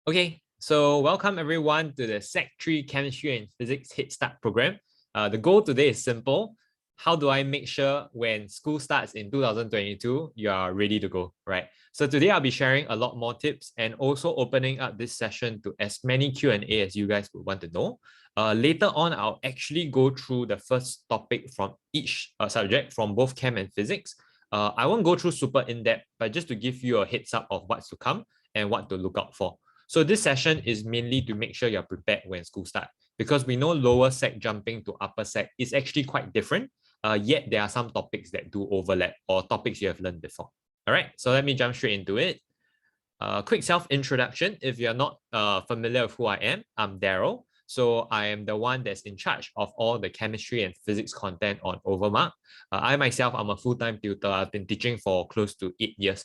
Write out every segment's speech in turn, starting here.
Okay, so welcome everyone to the Sec 3 Chemistry and Physics Head Start program. The goal today is simple. How do I make sure when school starts in 2022, you are ready to go, right? So today I'll be sharing a lot more tips and also opening up this session to as many Q&A as you guys would want to know. Later on, I'll actually go through the first topic from each subject from both Chem and Physics. I won't go through super in-depth, but just to give you a heads up of what's to come and what to look out for. So this session is mainly to make sure you're prepared when school starts, because we know lower sec jumping to upper sec is actually quite different, yet there are some topics that do overlap or topics you have learned before. All right, so let me jump straight into it. Quick self-introduction. If you're not familiar with who I am, I'm Daryl. So I am the one that's in charge of all the chemistry and physics content on Overmark. I myself, I'm a full-time tutor. I've been teaching for close to 8 years.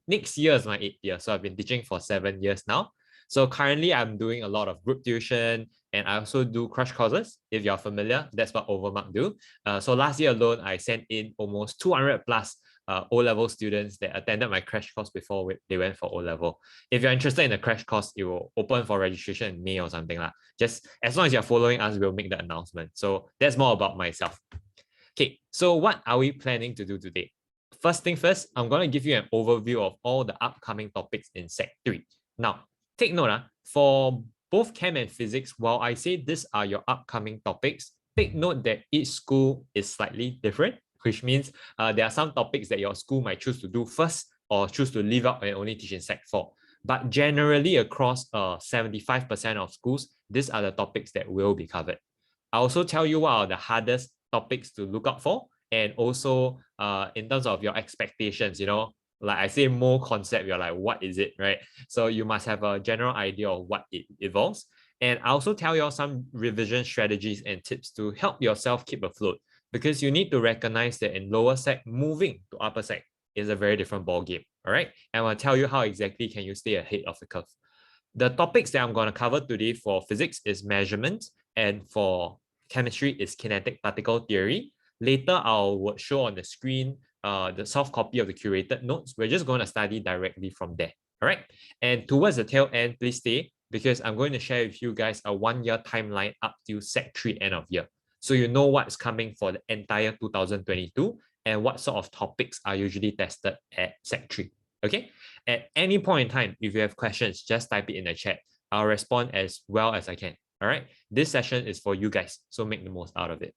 Next year is my 8th year. So I've been teaching for 7 years now. So currently I'm doing a lot of group tuition and I also do crash courses. If you're familiar, that's what Overmark do. So last year alone, I sent in almost 200 plus O-level students that attended my crash course before they went for O-level. If you're interested in the crash course, it will open for registration in May or something like. Just as long as you're following us, we'll make the announcement. So that's more about myself. Okay, so what are we planning to do today? First thing first, I'm going to give you an overview of all the upcoming topics in Sec 3. Now, take note, for both Chem and Physics, while I say these are your upcoming topics, take note that each school is slightly different, which means there are some topics that your school might choose to do first or choose to leave out and only teach in Sec 4. But generally across 75% of schools, these are the topics that will be covered. I'll also tell you what are the hardest topics to look out for, and also in terms of your expectations, like I say, more concept, you're like, what is it, right? So you must have a general idea of what it involves. And I also tell you all some revision strategies and tips to help yourself keep afloat, because you need to recognize that in lower sec, moving to upper sec is a very different ball game. All right, and I'll tell you how exactly can you stay ahead of the curve. The topics that I'm going to cover today for physics is measurement, and for chemistry is kinetic particle theory. Later, I will show on the screen the soft copy of the curated notes. We're just going to study directly from there. All right. And towards the tail end, please stay, because I'm going to share with you guys a 1-year timeline up to Sec 3 end of year. So you know what's coming for the entire 2022 and what sort of topics are usually tested at Sec 3. Okay. At any point in time, if you have questions, just type it in the chat. I'll respond as well as I can. All right. This session is for you guys, so make the most out of it.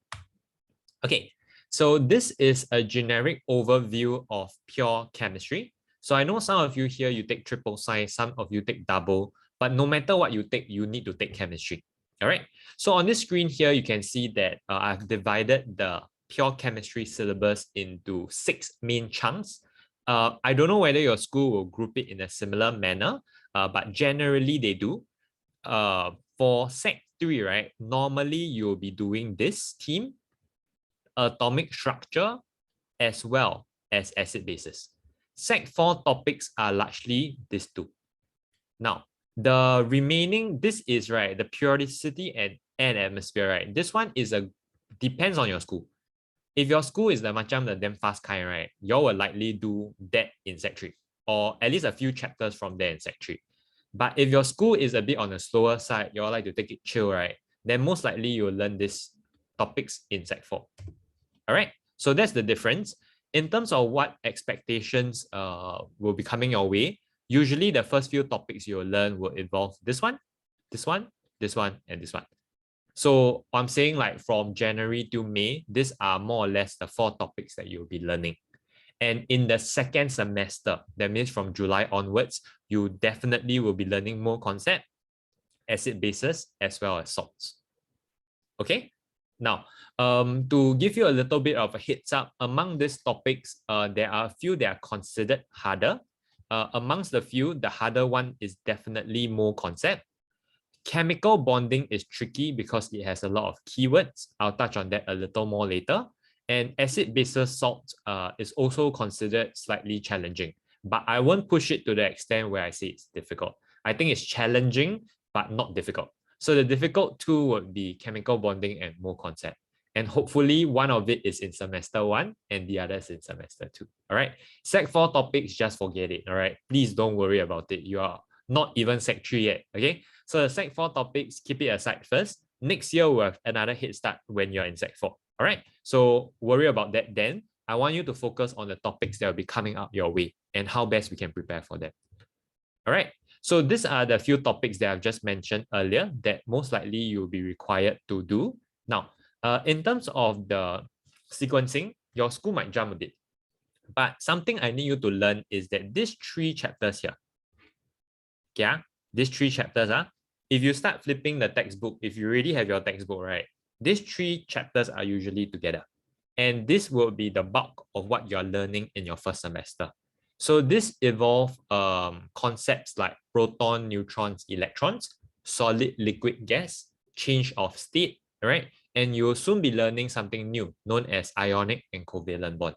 Okay, so this is a generic overview of pure chemistry. So I know some of you here, you take triple science, some of you take double, but no matter what you take, you need to take chemistry. All right, so on this screen here, you can see that I've divided the pure chemistry syllabus into 6 main chunks. I don't know whether your school will group it in a similar manner, but generally they do. For Sec 3, right, normally you'll be doing this theme, atomic structure, as well as acid bases. Sec 4 topics are largely these two. Now, the remaining, this is right, the periodicity and atmosphere, right? This one is depends on your school. If your school is the macam the damn fast kind, right, you will likely do that in Sec 3, or at least a few chapters from there in Sec 3. But if your school is a bit on the slower side, you all like to take it chill, right, then most likely you'll learn these topics in Sec 4. All right, so that's the difference. In terms of what expectations will be coming your way, usually the first few topics you'll learn will involve this one, this one, this one, and this one. So I'm saying like from January to May, these are more or less the 4 topics that you'll be learning. And in the second semester, that means from July onwards, you definitely will be learning more concept, acid bases, as well as salts. Okay. Now, to give you a little bit of a heads up, among these topics, there are a few that are considered harder. Amongst the few, the harder one is definitely more concept. Chemical bonding is tricky because it has a lot of keywords. I'll touch on that a little more later. And acid bases salts is also considered slightly challenging, but I won't push it to the extent where I say it's difficult. I think it's challenging, but not difficult. So the difficult two would be chemical bonding and more concept. And hopefully one of it is in semester 1 and the other is in semester 2. All right. Sec 4 topics, just forget it. All right. Please don't worry about it. not even Sec 3 yet, okay? So the Sec 4 topics, keep it aside first. Next year, we'll have another head start when you're in Sec 4, all right? So worry about that then. I want you to focus on the topics that will be coming up your way and how best we can prepare for them. All right. So these are the few topics that I've just mentioned earlier that most likely you'll be required to do. Now, in terms of the sequencing, your school might jump a bit. But something I need you to learn is that these 3 chapters here, yeah, these 3 chapters, if you start flipping the textbook, if you already have your textbook, right, these 3 chapters are usually together. And this will be the bulk of what you're learning in your first semester. So this involves concepts like proton, neutrons, electrons, solid, liquid, gas, change of state, right? And you'll soon be learning something new known as ionic and covalent bond.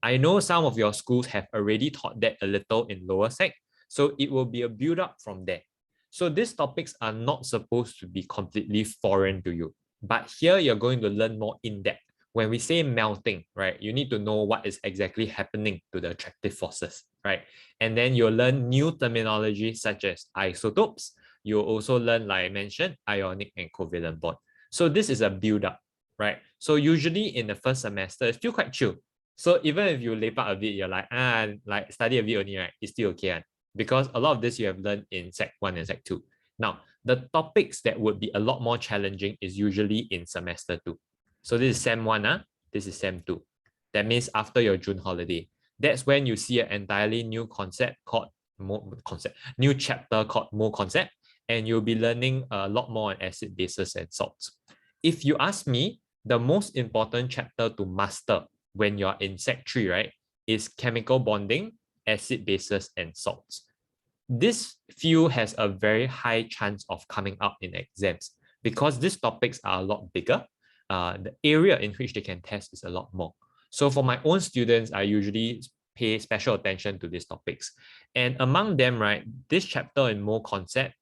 I know some of your schools have already taught that a little in lower sec, so it will be a build up from there. So these topics are not supposed to be completely foreign to you, but here you're going to learn more in depth. When we say melting, right, you need to know what is exactly happening to the attractive forces, right? And then you'll learn new terminology such as isotopes. You'll also learn, like I mentioned, ionic and covalent bond. So this is a build-up, right? So usually in the first semester, it's still quite chill. So even if you leap out a bit, you're like study a bit only, right? It's still okay, because a lot of this you have learned in Sec 1 and Sec 2. Now, the topics that would be a lot more challenging is usually in semester 2. So this is Sem 1, this is Sem 2. That means after your June holiday. That's when you see an entirely new concept called new chapter called mole concept, and you'll be learning a lot more on acid, bases, and salts. If you ask me, the most important chapter to master when you're in Sec 3, right, is chemical bonding, acid, bases, and salts. This field has a very high chance of coming up in exams because these topics are a lot bigger. The area in which they can test is a lot more. So for my own students, I usually pay special attention to these topics. And among them, right, this chapter in mole concept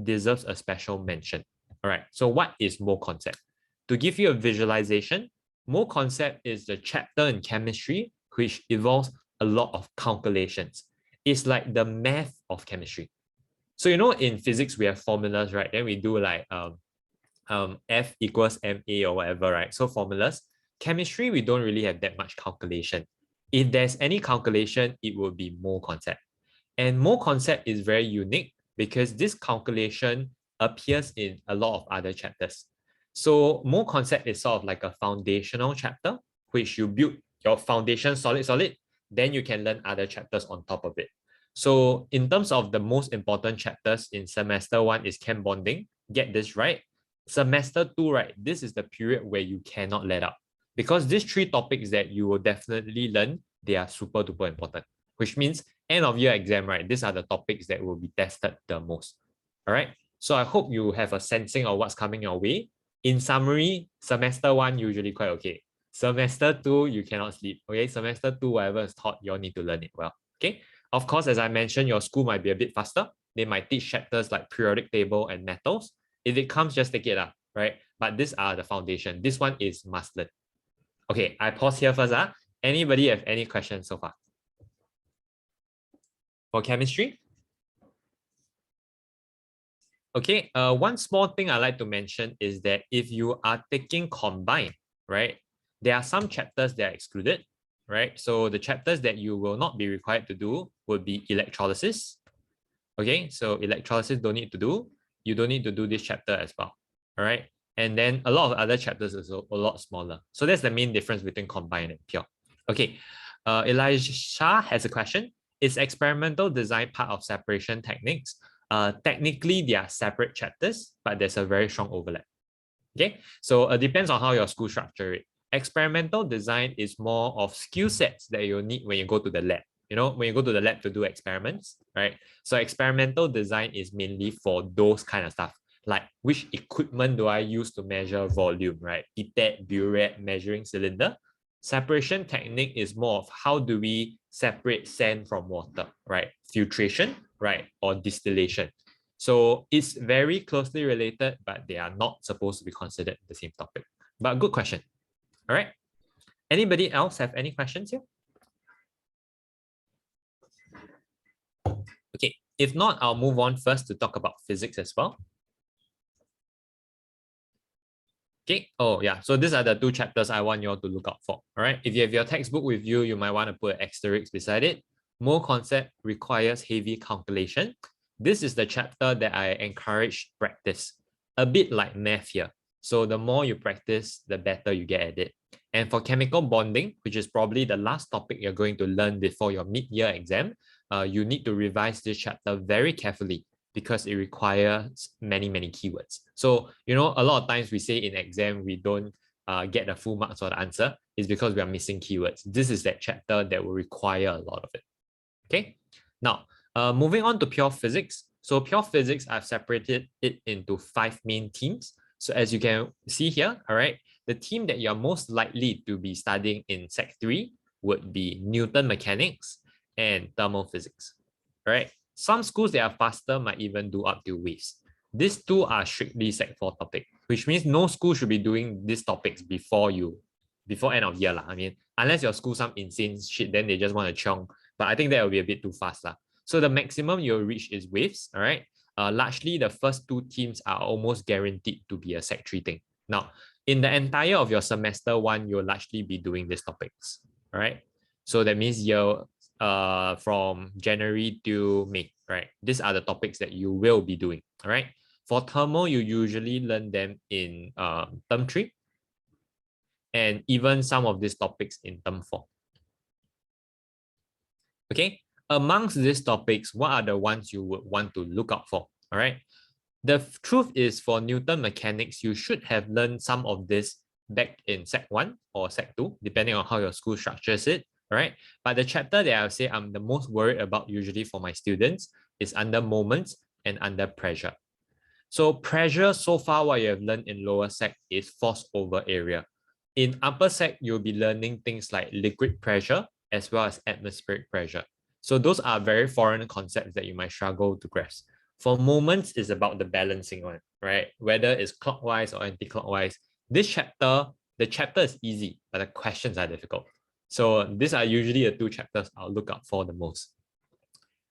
deserves a special mention. All right, so what is mole concept? To give you a visualization, mole concept is the chapter in chemistry which involves a lot of calculations. It's like the math of chemistry. So you know in physics we have formulas, right? Then we do like F equals MA or whatever, right? So formulas. Chemistry, we don't really have that much calculation. If there's any calculation, it will be mole concept. And mole concept is very unique because this calculation appears in a lot of other chapters. So mole concept is sort of like a foundational chapter, which you build your foundation solid, then you can learn other chapters on top of it. So in terms of the most important chapters in semester 1 is chem bonding. Get this right. Semester 2, right, this is the period where you cannot let up because these 3 topics that you will definitely learn, they are super duper important, which means end of year exam, right, these are the topics that will be tested the most. All right, so I hope you have a sensing of what's coming your way. In summary, semester 1 usually quite okay. Semester 2, you cannot sleep. Okay, semester 2, whatever is taught, you'll need to learn it well. Okay, of course, as I mentioned, your school might be a bit faster. They might teach chapters like periodic table and metals. If it comes, just take it, right? But these are the foundation. This one is must learn. Okay, I pause here first. Anybody have any questions so far? For chemistry? Okay, one small thing I like to mention is that if you are taking combined, right, there are some chapters that are excluded, right? So the chapters that you will not be required to do would be electrolysis. Okay, so electrolysis don't need to do. You don't need to do this chapter as well. All right. And then a lot of other chapters is a lot smaller. So that's the main difference between combined and pure. Okay. Elijah has a question. Is experimental design part of separation techniques? Technically, they are separate chapters, but there's a very strong overlap. Okay. So it depends on how your school structure it. Experimental design is more of skill sets that you'll need when you go to the lab. You know, when you go to the lab to do experiments, right? So experimental design is mainly for those kind of stuff, like which equipment do I use to measure volume, right? Pipette, burette, measuring cylinder. Separation technique is more of how do we separate sand from water, right? Filtration, right? Or distillation. So it's very closely related, but they are not supposed to be considered the same topic. But good question. All right. Anybody else have any questions here? Okay, If not, I'll move on first to talk about physics as well. Okay. Oh, yeah. So these are the two chapters I want you all to look out for. All right. If you have your textbook with you, you might want to put an asterisk beside it. More concept requires heavy calculation. This is the chapter that I encourage practice, a bit like math here. So the more you practice, the better you get at it. And for chemical bonding, which is probably the last topic you're going to learn before your mid-year exam, you need to revise this chapter very carefully because it requires many keywords. So, a lot of times we say in exam, we don't get the full marks or the answer is because we are missing keywords. This is that chapter that will require a lot of it. Okay. Now, moving on to pure physics. So pure physics, I've separated it into 5 main themes. So as you can see here, all right, the theme that you're most likely to be studying in Sec 3 would be Newton mechanics and thermal physics. All right. Some schools that are faster might even do up to waves. These two are strictly Sec 4 topic, which means no school should be doing these topics before end of year. I mean, unless your school some insane shit, then they just want to chong. But I think that will be a bit too fast. So the maximum you'll reach is waves. All right. Largely, the first 2 teams are almost guaranteed to be a Sec 3 thing. Now, in the entire of your semester 1, you'll largely be doing these topics. All right. So that means you're from January to May, right? These are the topics that you will be doing. All right. For thermal, you usually learn them in term 3, and even some of these topics in term 4. Okay, amongst these topics, what are the ones you would want to look out for? All right. The truth is, for Newton mechanics, you should have learned some of this back in Sec 1 or Sec 2, depending on how your school structures it. All right. But the chapter that I'll say I'm the most worried about usually for my students is under moments and under pressure. So pressure, so far what you have learned in lower Sec is force over area. In upper Sec, you'll be learning things like liquid pressure as well as atmospheric pressure. So those are very foreign concepts that you might struggle to grasp. For moments, it's about the balancing one, right? Whether it's clockwise or anti-clockwise. This chapter, the chapter is easy, but the questions are difficult. So these are usually the 2 chapters I'll look out for the most.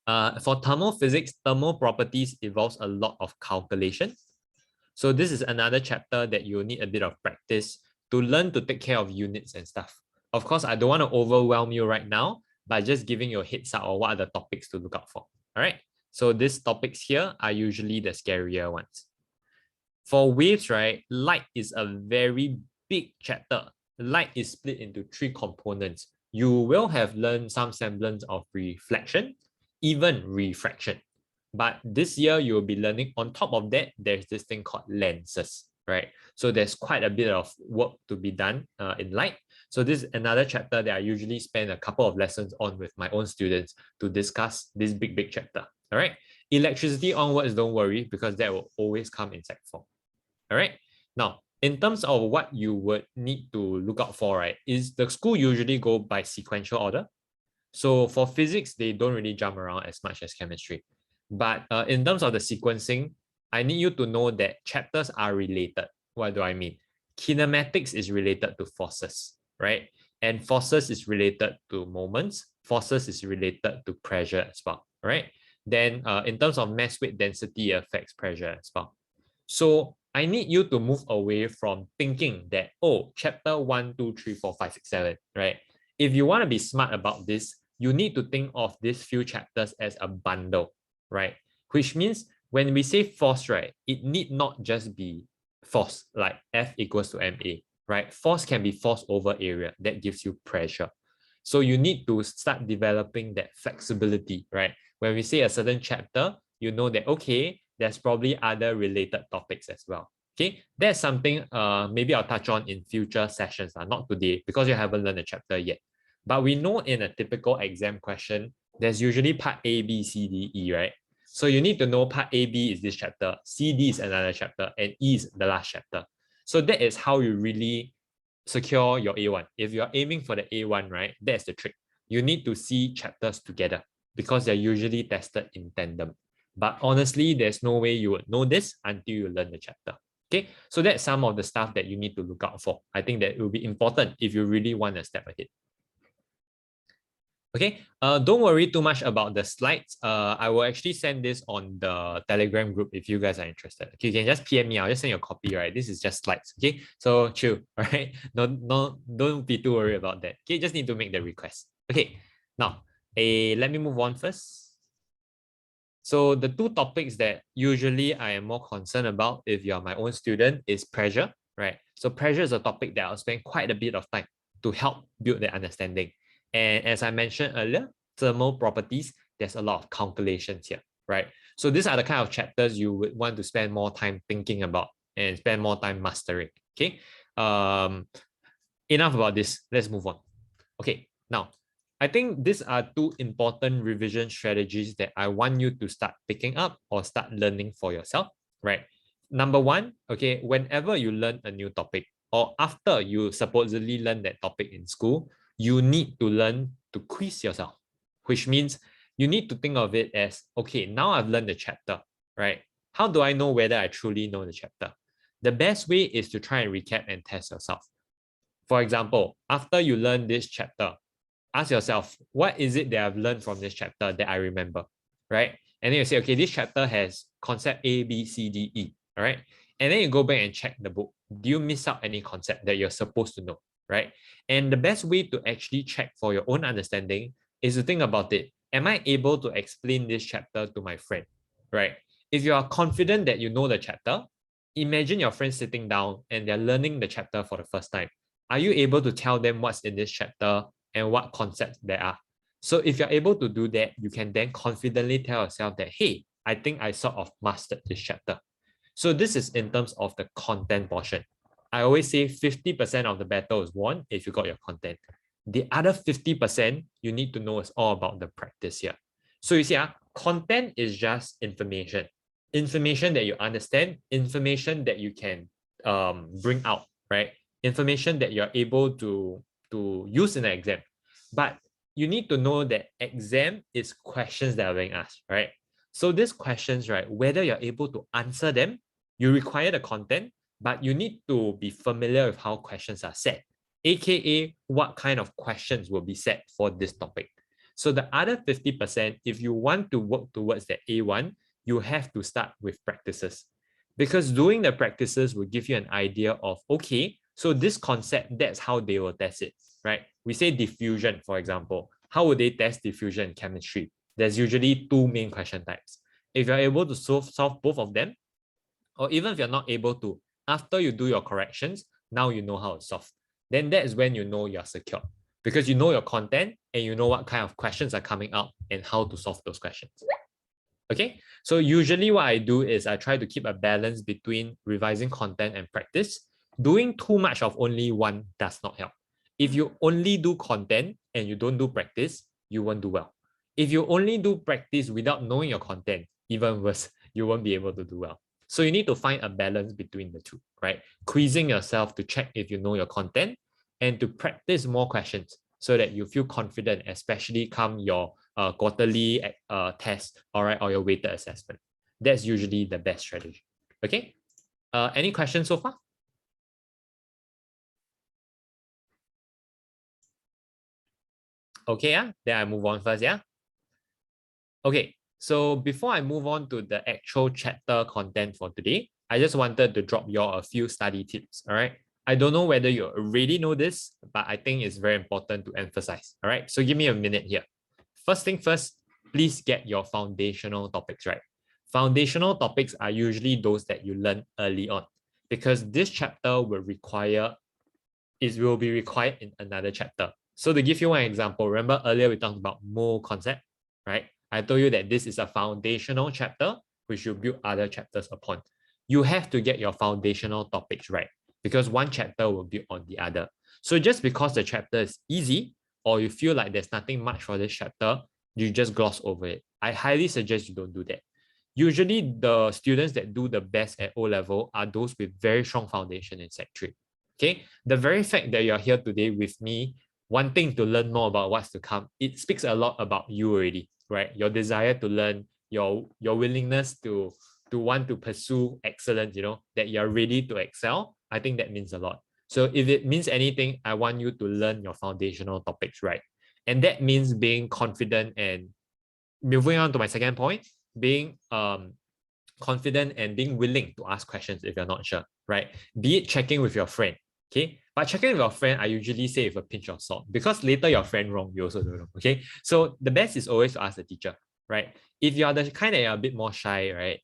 For thermal physics, thermal properties involves a lot of calculation. So this is another chapter that you'll need a bit of practice to learn to take care of units and stuff. Of course, I don't want to overwhelm you right now by just giving you a heads up on what are the topics to look out for. All right. So these topics here are usually the scarier ones. For waves, right, light is a very big chapter. Light is split into 3 components. You will have learned some semblance of reflection, even refraction. But this year, you'll be learning on top of that, there's this thing called lenses, right? So there's quite a bit of work to be done in light. So this is another chapter that I usually spend a couple of lessons on with my own students to discuss this big chapter. All right. Electricity onwards, don't worry, because that will always come in Sec 4. All right. Now, in terms of what you would need to look out for, right, is the school usually go by sequential order. So for physics, they don't really jump around as much as chemistry. But in terms of the sequencing, I need you to know that chapters are related. What do I mean? Kinematics is related to forces, right? And forces is related to moments. Forces is related to pressure as well, right? Then in terms of mass weight density affects pressure as well. So I need you to move away from thinking that, oh, chapter 1, 2, 3, 4, 5, 6, 7, right? If you want to be smart about this, you need to think of these few chapters as a bundle, right? Which means when we say force, right, it need not just be force like F equals to MA, right? Force can be force over area. That gives you pressure. So you need to start developing that flexibility, right? When we say a certain chapter, you know that, okay, there's probably other related topics as well. Okay, that's something maybe I'll touch on in future sessions, not today because you haven't learned the chapter yet. But we know in a typical exam question, there's usually part A, B, C, D, E, right? So you need to know part A, B is this chapter, C, D is another chapter, and E is the last chapter. So that is how you really secure your A1. If you're aiming for the A1, right, that's the trick. You need to see chapters together because they're usually tested in tandem. But honestly, there's no way you would know this until you learn the chapter. Okay, so that's some of the stuff that you need to look out for. I think that will be important if you really want to step ahead. Okay, don't worry too much about the slides. I will actually send this on the Telegram group if you guys are interested. Okay, you can just PM me. I'll just send you a copy, right? This is just slides. Okay, so chill, all right? No, don't be too worried about that. Okay, just need to make the request. Okay, now, let me move on first. So the two topics that usually I am more concerned about if you're my own student is pressure, right? So pressure is a topic that I'll spend quite a bit of time to help build the understanding. And as I mentioned earlier, thermal properties, there's a lot of calculations here, right? So these are the kind of chapters you would want to spend more time thinking about and spend more time mastering, okay? Enough about this, let's move on. Okay, now, I think these are two important revision strategies that I want you to start picking up or start learning for yourself, right? Number one, okay, whenever you learn a new topic or after you supposedly learn that topic in school, you need to learn to quiz yourself, which means you need to think of it as, okay, now I've learned the chapter, right? How do I know whether I truly know the chapter? The best way is to try and recap and test yourself. For example, after you learn this chapter, ask yourself, what is it that I've learned from this chapter that I remember, right? And then you say, okay, this chapter has concept A, B, C, D, E, all right? And then you go back and check the book. Do you miss out any concept that you're supposed to know, right? And the best way to actually check for your own understanding is to think about it. Am I able to explain this chapter to my friend, right? If you are confident that you know the chapter, imagine your friend sitting down and they're learning the chapter for the first time. Are you able to tell them what's in this chapter and what concepts there are? So if you're able to do that, you can then confidently tell yourself that, hey, I think I sort of mastered this chapter. So this is in terms of the content portion. I always say 50% of the battle is won if you got your content. The other 50% you need to know is all about the practice here. So you see, content is just information. Information that you understand, information that you can bring out, right? Information that you're able to use in an exam. But you need to know that exam is questions that are being asked, right? So these questions, right, whether you're able to answer them, you require the content, but you need to be familiar with how questions are set, aka what kind of questions will be set for this topic. So the other 50%, if you want to work towards the A1, you have to start with practices. Because doing the practices will give you an idea of, okay, so this concept, that's how they will test it, right? We say diffusion, for example. How would they test diffusion in chemistry? There's usually two main question types. If you're able to solve both of them, or even if you're not able to, after you do your corrections, now you know how to solve. Then that is when you know you're secure because you know your content and you know what kind of questions are coming up and how to solve those questions. Okay, so usually what I do is I try to keep a balance between revising content and practice. Doing too much of only one does not help. If you only do content and you don't do practice, you won't do well. If you only do practice without knowing your content, even worse, you won't be able to do well. So you need to find a balance between the two, right? Quizzing yourself to check if you know your content and to practice more questions so that you feel confident, especially come your quarterly test, all right, or your weighted assessment. That's usually the best strategy. Okay. Any questions so far? Okay, yeah. Then I move on first, yeah. Okay, so before I move on to the actual chapter content for today, I just wanted to drop you a few study tips, all right? I don't know whether you already know this, but I think it's very important to emphasize, all right? So give me a minute here. First thing first, please get your foundational topics right. Foundational topics are usually those that you learn early on because this chapter will be required in another chapter. So to give you one example, remember earlier we talked about mole concept, right? I told you that this is a foundational chapter which you build other chapters upon. You have to get your foundational topics right because one chapter will build on the other. So just because the chapter is easy or you feel like there's nothing much for this chapter, you just gloss over it. I highly suggest you don't do that. Usually the students that do the best at O-level are those with very strong foundation in Sec 3. Okay, the very fact that you're here today with me, wanting to learn more about what's to come, it speaks a lot about you already, right? Your desire to learn, your willingness to want to pursue excellence, that you're ready to excel. I think that means a lot. So if it means anything, I want you to learn your foundational topics right. And that means being confident, and moving on to my second point, being confident and being willing to ask questions if you're not sure, right? Be it checking with your friend, okay? But checking with your friend, I usually say with a pinch of salt, because later your friend wrong, you also don't know, okay? So the best is always to ask the teacher, right? If you are the kind that are a bit more shy, right?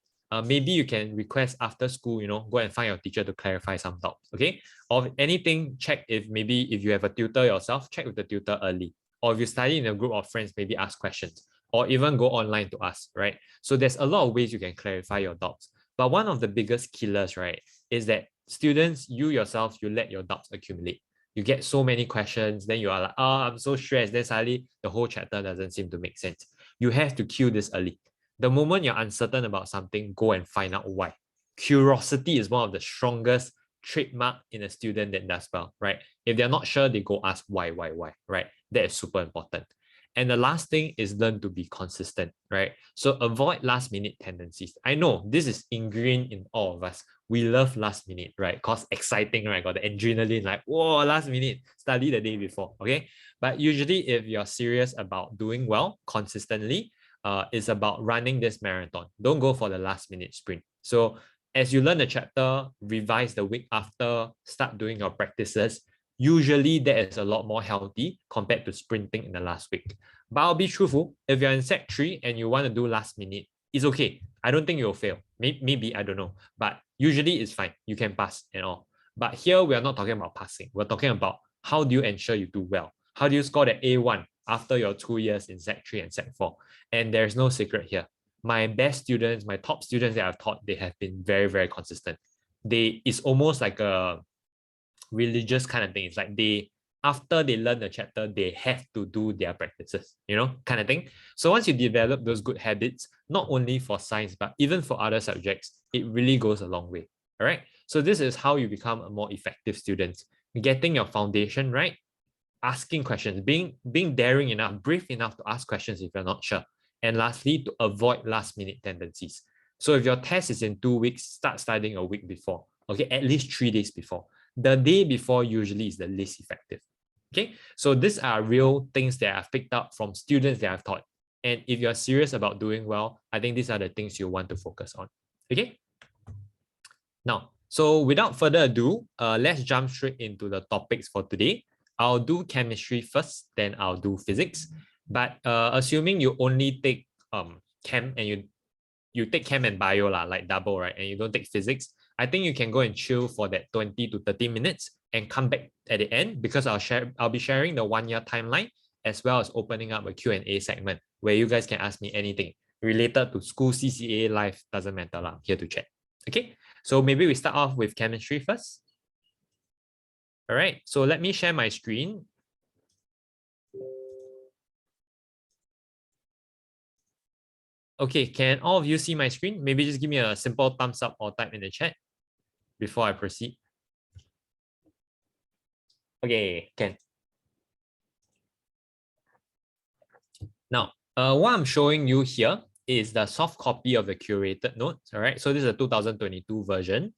Maybe you can request after school, go and find your teacher to clarify some doubts, okay? Or anything, check if you have a tutor yourself, check with the tutor early. Or if you study in a group of friends, maybe ask questions, or even go online to ask, right? So there's a lot of ways you can clarify your doubts. But one of the biggest killers, right, is that students, you yourself, you let your doubts accumulate. You get so many questions, then you are like, oh, I'm so stressed. Then suddenly the whole chapter doesn't seem to make sense. You have to cue this early. The moment you're uncertain about something, go and find out why. Curiosity is one of the strongest trademark in a student that does well, right? If they're not sure, they go ask why, right? That is super important. And the last thing is learn to be consistent, right? So avoid last minute tendencies. I know this is ingrained in all of us. We love last minute, right? Because exciting, right? Got the adrenaline, like, whoa, last minute, study the day before, okay? But usually if you're serious about doing well consistently, it's about running this marathon. Don't go for the last minute sprint. So as you learn the chapter, revise the week after, start doing your practices. Usually that is a lot more healthy compared to sprinting in the last week. But I'll be truthful, if you're in Sec 3 and you want to do last minute, it's okay. I don't think you'll fail. Maybe, I don't know. But usually it's fine. You can pass and all. But here we are not talking about passing. We're talking about how do you ensure you do well? How do you score the A1 after your 2 years in Sec 3 and Sec 4? And there's no secret here. My best students, my top students that I've taught, they have been very, very consistent. It's almost like a religious kind of thing. It's like after they learn the chapter, they have to do their practices, kind of thing. So once you develop those good habits, not only for science, but even for other subjects, it really goes a long way. All right. So this is how you become a more effective student. Getting your foundation right, asking questions, being daring enough, brave enough to ask questions if you're not sure. And lastly, to avoid last minute tendencies. So if your test is in 2 weeks, start studying a week before. Okay, at least 3 days before. The day before usually is the least effective. Okay, so these are real things that I've picked up from students that I've taught. And if you're serious about doing well, I think these are the things you want to focus on. Okay. Now, so without further ado, let's jump straight into the topics for today. I'll do chemistry first, then I'll do physics. But assuming you only take chem and you take chem and bio like double, right? And you don't take physics, I think you can go and chill for that 20 to 30 minutes and come back at the end, because I'll be sharing the 1 year timeline, as well as opening up a Q&A segment where you guys can ask me anything related to school, CCA, life, doesn't matter. I'm here to chat. Okay, so maybe we start off with chemistry first. All right, so let me share my screen. Okay, can all of you see my screen? Maybe just give me a simple thumbs up or type in the chat before I proceed. Okay, can. Now, what I'm showing you here is the soft copy of the curated notes. All right, so this is a 2022 version.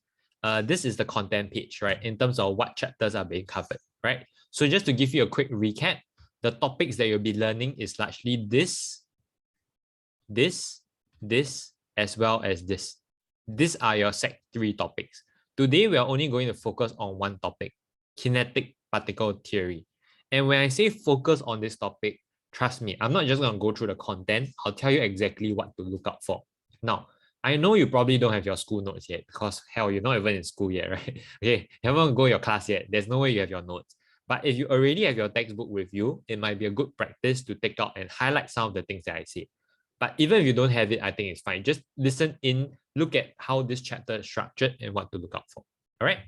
This is the content page, right, in terms of what chapters are being covered, right? So just to give you a quick recap, the topics that you'll be learning is largely this, as well as this. These are your Sec 3 topics. Today, we are only going to focus on one topic, kinetic particle theory. And when I say focus on this topic, trust me, I'm not just going to go through the content. I'll tell you exactly what to look out for. Now, I know you probably don't have your school notes yet, because hell, you're not even in school yet, right? Okay, you haven't go your class yet. There's no way you have your notes. But if you already have your textbook with you, it might be a good practice to take out and highlight some of the things that I say. But even if you don't have it, I think it's fine. Just listen in, look at how this chapter is structured and what to look out for. All right.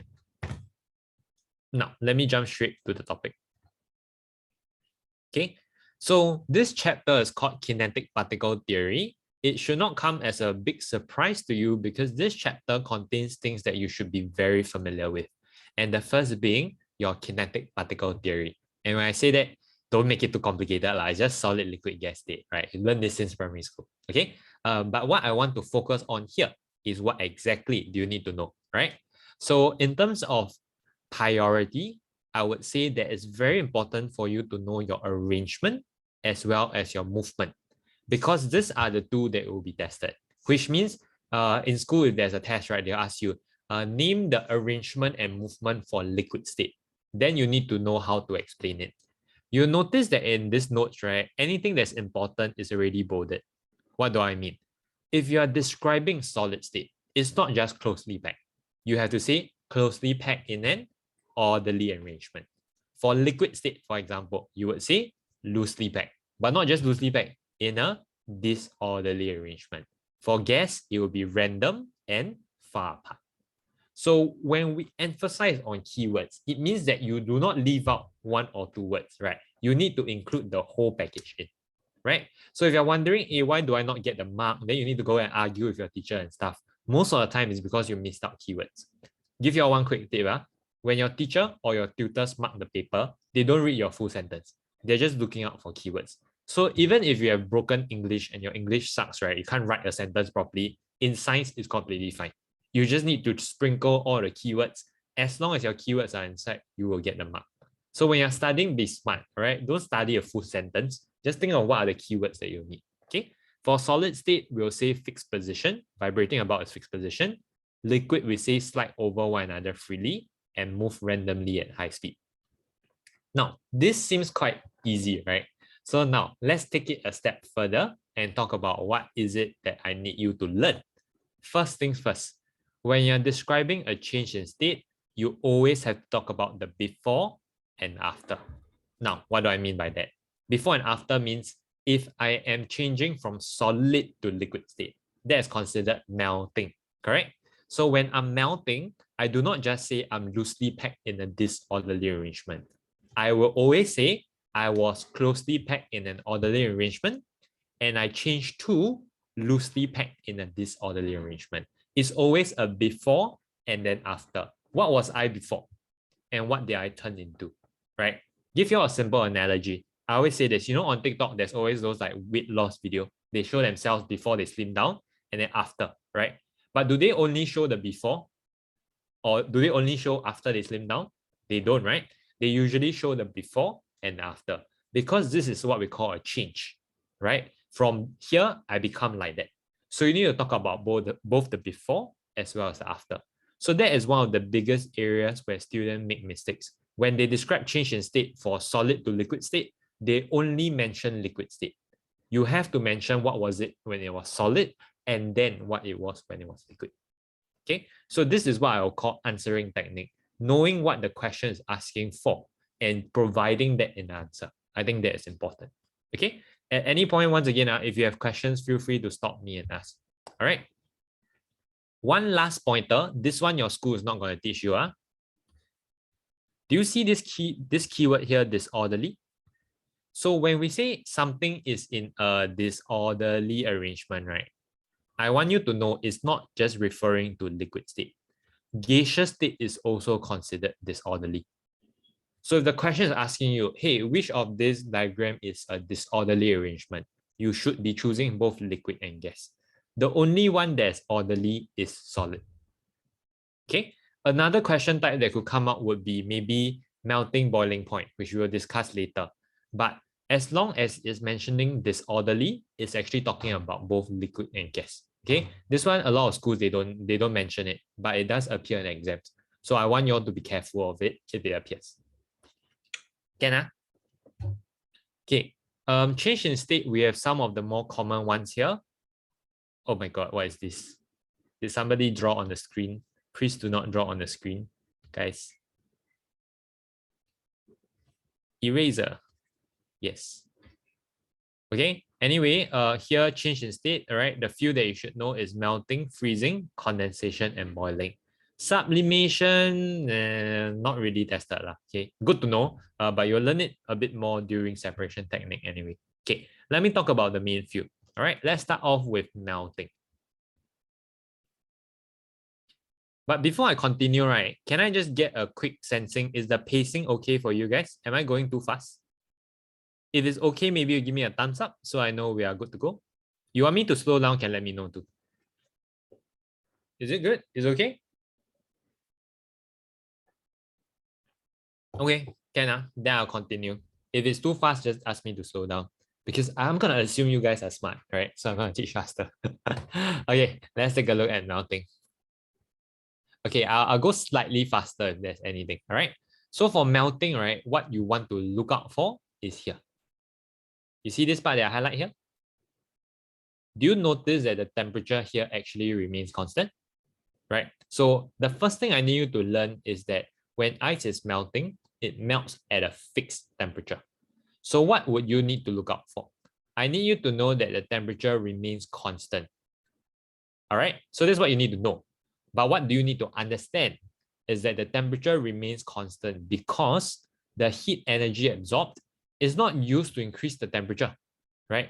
Now, let me jump straight to the topic. Okay. So this chapter is called kinetic particle theory. It should not come as a big surprise to you, because this chapter contains things that you should be very familiar with. And the first being your kinetic particle theory. And when I say that, don't make it too complicated. It's just solid liquid gas state, right? You learned this since primary school, okay? But what I want to focus on here is what exactly do you need to know, right? So in terms of priority, I would say that it's very important for you to know your arrangement as well as your movement, because these are the two that will be tested, which means in school, if there's a test, right, they'll ask you, name the arrangement and movement for liquid state. Then you need to know how to explain it. You'll notice that in this notes, right, anything that's important is already bolded. What do I mean? If you are describing solid state, it's not just closely packed. You have to say closely packed in an orderly arrangement. For liquid state, for example, you would say loosely packed, but not just loosely packed, in a disorderly arrangement. For gas, it will be random and far apart. So when we emphasize on keywords, it means that you do not leave out one or two words, right? You need to include the whole package in, right? So if you're wondering, hey, why do I not get the mark? Then you need to go and argue with your teacher and stuff. Most of the time is because you missed out keywords. Give you all one quick tip. When your teacher or your tutors mark the paper, they don't read your full sentence. They're just looking out for keywords. So even if you have broken English and your English sucks, right? You can't write a sentence properly. In science, it's completely fine. You just need to sprinkle all the keywords. As long as your keywords are inside, you will get the mark. So when you're studying, be smart, right? Don't study a full sentence. Just think of what are the keywords that you need, okay? For solid state, we'll say fixed position, vibrating about its fixed position. Liquid, we say slide over one another freely and move randomly at high speed. Now, this seems quite easy, right? So now, let's take it a step further and talk about what is it that I need you to learn. First things first, when you're describing a change in state, you always have to talk about the before and after. Now, what do I mean by that? Before and after means if I am changing from solid to liquid state, that is considered melting, correct? So when I'm melting, I do not just say I'm loosely packed in a disorderly arrangement. I will always say I was closely packed in an orderly arrangement and I changed to loosely packed in a disorderly arrangement. It's always a before and then after. What was I before? And what did I turn into, right? Give you a simple analogy. I always say this, on TikTok, there's always those like weight loss video. They show themselves before they slim down and then after, right? But do they only show the before? Or do they only show after they slim down? They don't, right? They usually show the before and after, because this is what we call a change, right? From here, I become like that. So you need to talk about both the before as well as the after. So that is one of the biggest areas where students make mistakes. When they describe change in state for solid to liquid state, they only mention liquid state. You have to mention what was it when it was solid and then what it was when it was liquid. Okay, so this is what I will call answering technique, knowing what the question is asking for and providing that in the answer. I think that is important. Okay, at any point, once again, if you have questions, feel free to stop me and ask. All right. One last pointer, this one your school is not going to teach you. Do you see this keyword here, disorderly? So when we say something is in a disorderly arrangement, right? I want you to know it's not just referring to liquid state. Gaseous state is also considered disorderly. So if the question is asking you, hey, which of this diagram is a disorderly arrangement? You should be choosing both liquid and gas. The only one that's orderly is solid. Okay. Another question type that could come up would be maybe melting boiling point, which we will discuss later. But as long as it's mentioning disorderly, it's actually talking about both liquid and gas. Okay. This one, a lot of schools, they don't mention it, but it does appear in exams. So I want you all to be careful of it if it appears. Can Okay. Change in state, we have some of the more common ones here. Oh my God, what is this? Did somebody draw on the screen? Please do not draw on the screen, guys. Eraser. Yes. Okay. Anyway, here change in state, all right? The few that you should know is melting, freezing, condensation, and boiling. Sublimation, not really tested. Okay, good to know, but you'll learn it a bit more during separation technique anyway. Okay, let me talk about the main field. All right, let's start off with melting. But before I continue, right, can I just get a quick sensing? Is the pacing okay for you guys? Am I going too fast? If it's okay, maybe you give me a thumbs up so I know we are good to go. You want me to slow down, can let me know too. Is it good? Is it okay? Okay, can then I'll continue. If it's too fast, just ask me to slow down because I'm gonna assume you guys are smart, right? So I'm gonna teach faster. Okay, let's take a look at melting. Okay, I'll go slightly faster if there's anything. All right. So for melting, right, what you want to look out for is here. You see this part that I highlight here? Do you notice that the temperature here actually remains constant? Right? So the first thing I need you to learn is that when ice is melting, it melts at a fixed temperature. So what would you need to look out for? I need you to know that the temperature remains constant. All right, so this is what you need to know. But what do you need to understand is that the temperature remains constant because the heat energy absorbed is not used to increase the temperature, right?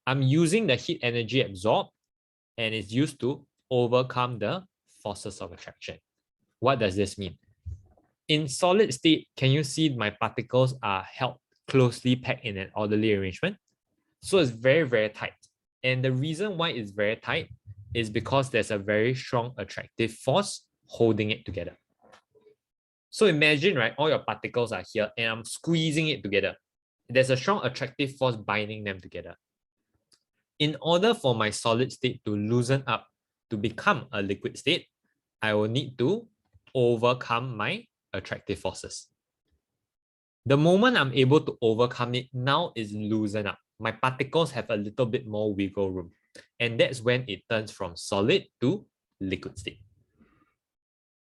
I'm using the heat energy absorbed and it's used to overcome the forces of attraction. What does this mean? In solid state, can you see my particles are held closely packed in an orderly arrangement? So it's very, very tight. And the reason why it's very tight is because there's a very strong attractive force holding it together. So imagine, right, all your particles are here and I'm squeezing it together. There's a strong attractive force binding them together. In order for my solid state to loosen up to become a liquid state, I will need to overcome my attractive forces. The moment I'm able to overcome it, now is loosen up. My particles have a little bit more wiggle room. And that's when it turns from solid to liquid state.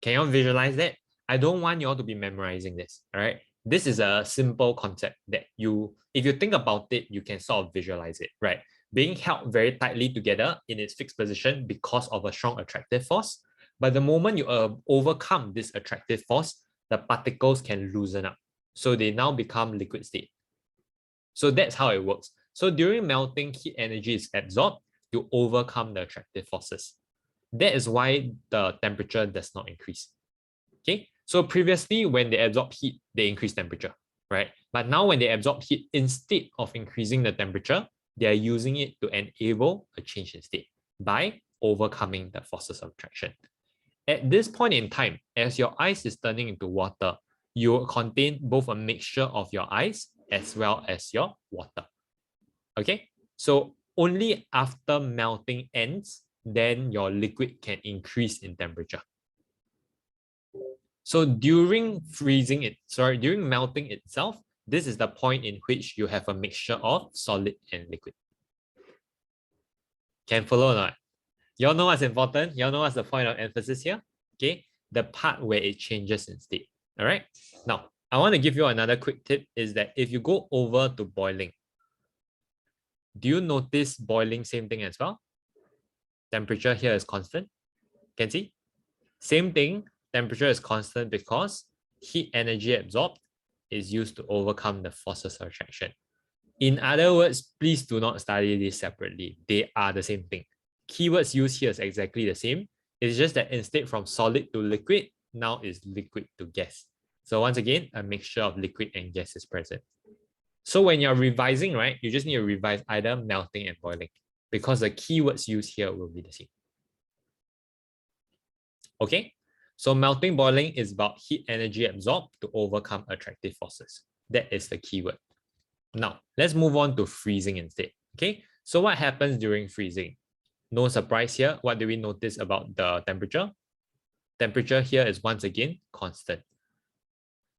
Can you all visualize that? I don't want you all to be memorizing this, all right? This is a simple concept that if you think about it, you can sort of visualize it, right? Being held very tightly together in its fixed position because of a strong attractive force. But the moment you overcome this attractive force, the particles can loosen up. So they now become liquid state. So that's how it works. So during melting, heat energy is absorbed to overcome the attractive forces. That is why the temperature does not increase. Okay, so previously when they absorb heat, they increase temperature, right? But now when they absorb heat, instead of increasing the temperature, they are using it to enable a change in state by overcoming the forces of attraction. At this point in time, as your ice is turning into water, you will contain both a mixture of your ice as well as your water. Okay, so only after melting ends, then your liquid can increase in temperature. So during during melting itself, this is the point in which you have a mixture of solid and liquid. Can follow or not? Y'all know what's important? Y'all know what's the point of emphasis here? Okay, the part where it changes in state. All right. Now, I want to give you another quick tip is that if you go over to boiling, do you notice boiling same thing as well? Temperature here is constant. Can see? Same thing, temperature is constant because heat energy absorbed is used to overcome the forces of attraction. In other words, please do not study this separately. They are the same thing. Keywords used here is exactly the same. It's just that instead from solid to liquid, now is liquid to gas. So once again, a mixture of liquid and gas is present. So when you're revising, right, you just need to revise either melting and boiling because the keywords used here will be the same. Okay, so melting boiling is about heat energy absorbed to overcome attractive forces. That is the keyword. Now, let's move on to freezing instead. Okay, so what happens during freezing? No surprise here. What do we notice about the temperature? Temperature here is once again constant.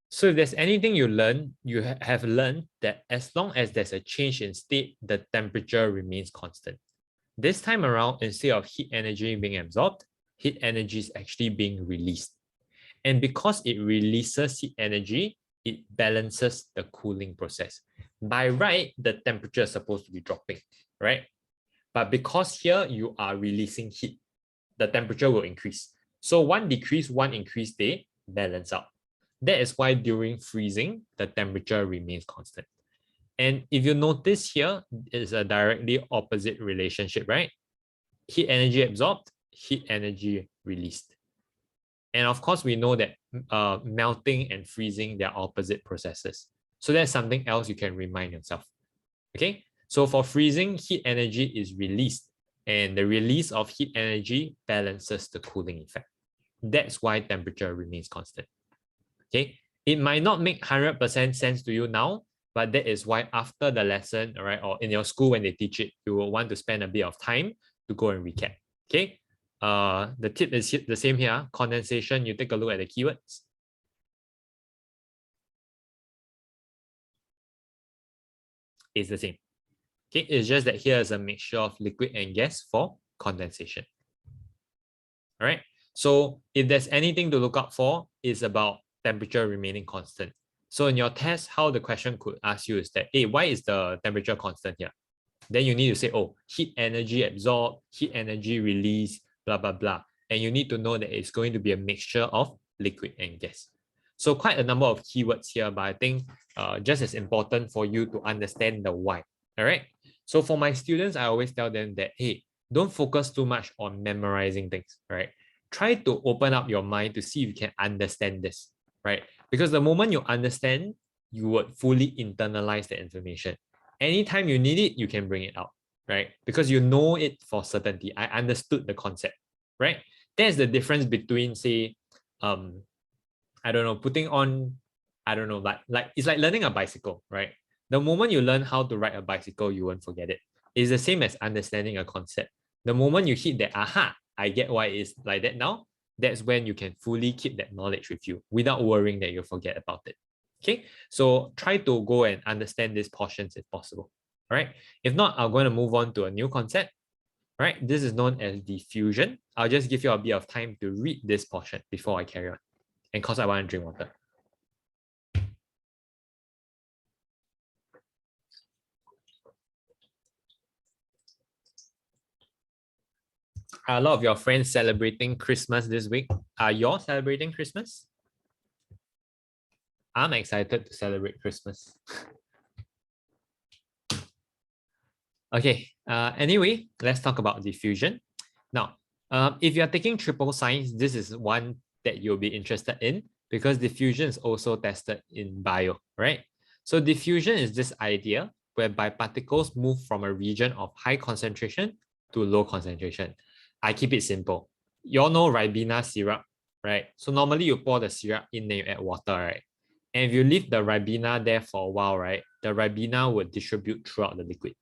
So if there's anything you learn, you have learned that as long as there's a change in state, the temperature remains constant. This time around, instead of heat energy being absorbed, heat energy is actually being released. And because it releases heat energy, it balances the cooling process. By right, the temperature is supposed to be dropping, right? But because here you are releasing heat, the temperature will increase. So one decrease, one increase, they balance out. That is why during freezing, the temperature remains constant. And if you notice here, it's a directly opposite relationship, right? Heat energy absorbed, heat energy released. And of course, we know that melting and freezing, they're opposite processes. So that's something else you can remind yourself. Okay, so for freezing, heat energy is released, and the release of heat energy balances the cooling effect. That's why temperature remains constant. Okay, It might not make 100% sense to you now, but that is why after the lesson, all right, or in your school when they teach it, you will want to spend a bit of time to go and recap. Okay. The tip is the same here. Condensation, you take a look at the keywords. It's the same. Okay, it's just that here is a mixture of liquid and gas for condensation. All right. So if there's anything to look out for, it's about temperature remaining constant. So in your test, how the question could ask you is that, hey, why is the temperature constant here? Then you need to say, oh, heat energy absorbed, heat energy release, blah, blah, blah. And you need to know that it's going to be a mixture of liquid and gas. So quite a number of keywords here, but I think just as important for you to understand the why. All right. So for my students, I always tell them that, hey, don't focus too much on memorizing things, right? Try to open up your mind to see if you can understand this, right? Because the moment you understand, you would fully internalize the information. Anytime you need it, you can bring it out, right? Because you know it for certainty. I understood the concept, right? That's the difference between, say, I don't know, putting on, I don't know, like it's like learning a bicycle, right? The moment you learn how to ride a bicycle, you won't forget it. It's the same as understanding a concept. The moment you hit that, aha, I get why it's like that now, that's when you can fully keep that knowledge with you without worrying that you'll forget about it. Okay, so try to go and understand these portions if possible. All right, if not, I'm going to move on to a new concept. All right, this is known as diffusion. I'll just give you a bit of time to read this portion before I carry on. And cause I want to drink water. Are a lot of your friends celebrating Christmas this week? Are you all celebrating Christmas? I'm excited to celebrate Christmas. Okay, anyway, let's talk about diffusion. Now, if you're taking triple science, this is one that you'll be interested in because diffusion is also tested in bio, right? So diffusion is this idea whereby particles move from a region of high concentration to low concentration. I keep it simple. You all know Ribena syrup, right? So normally you pour the syrup in, then you add water, right? And if you leave the Ribena there for a while, right, the Ribena will distribute throughout the liquid.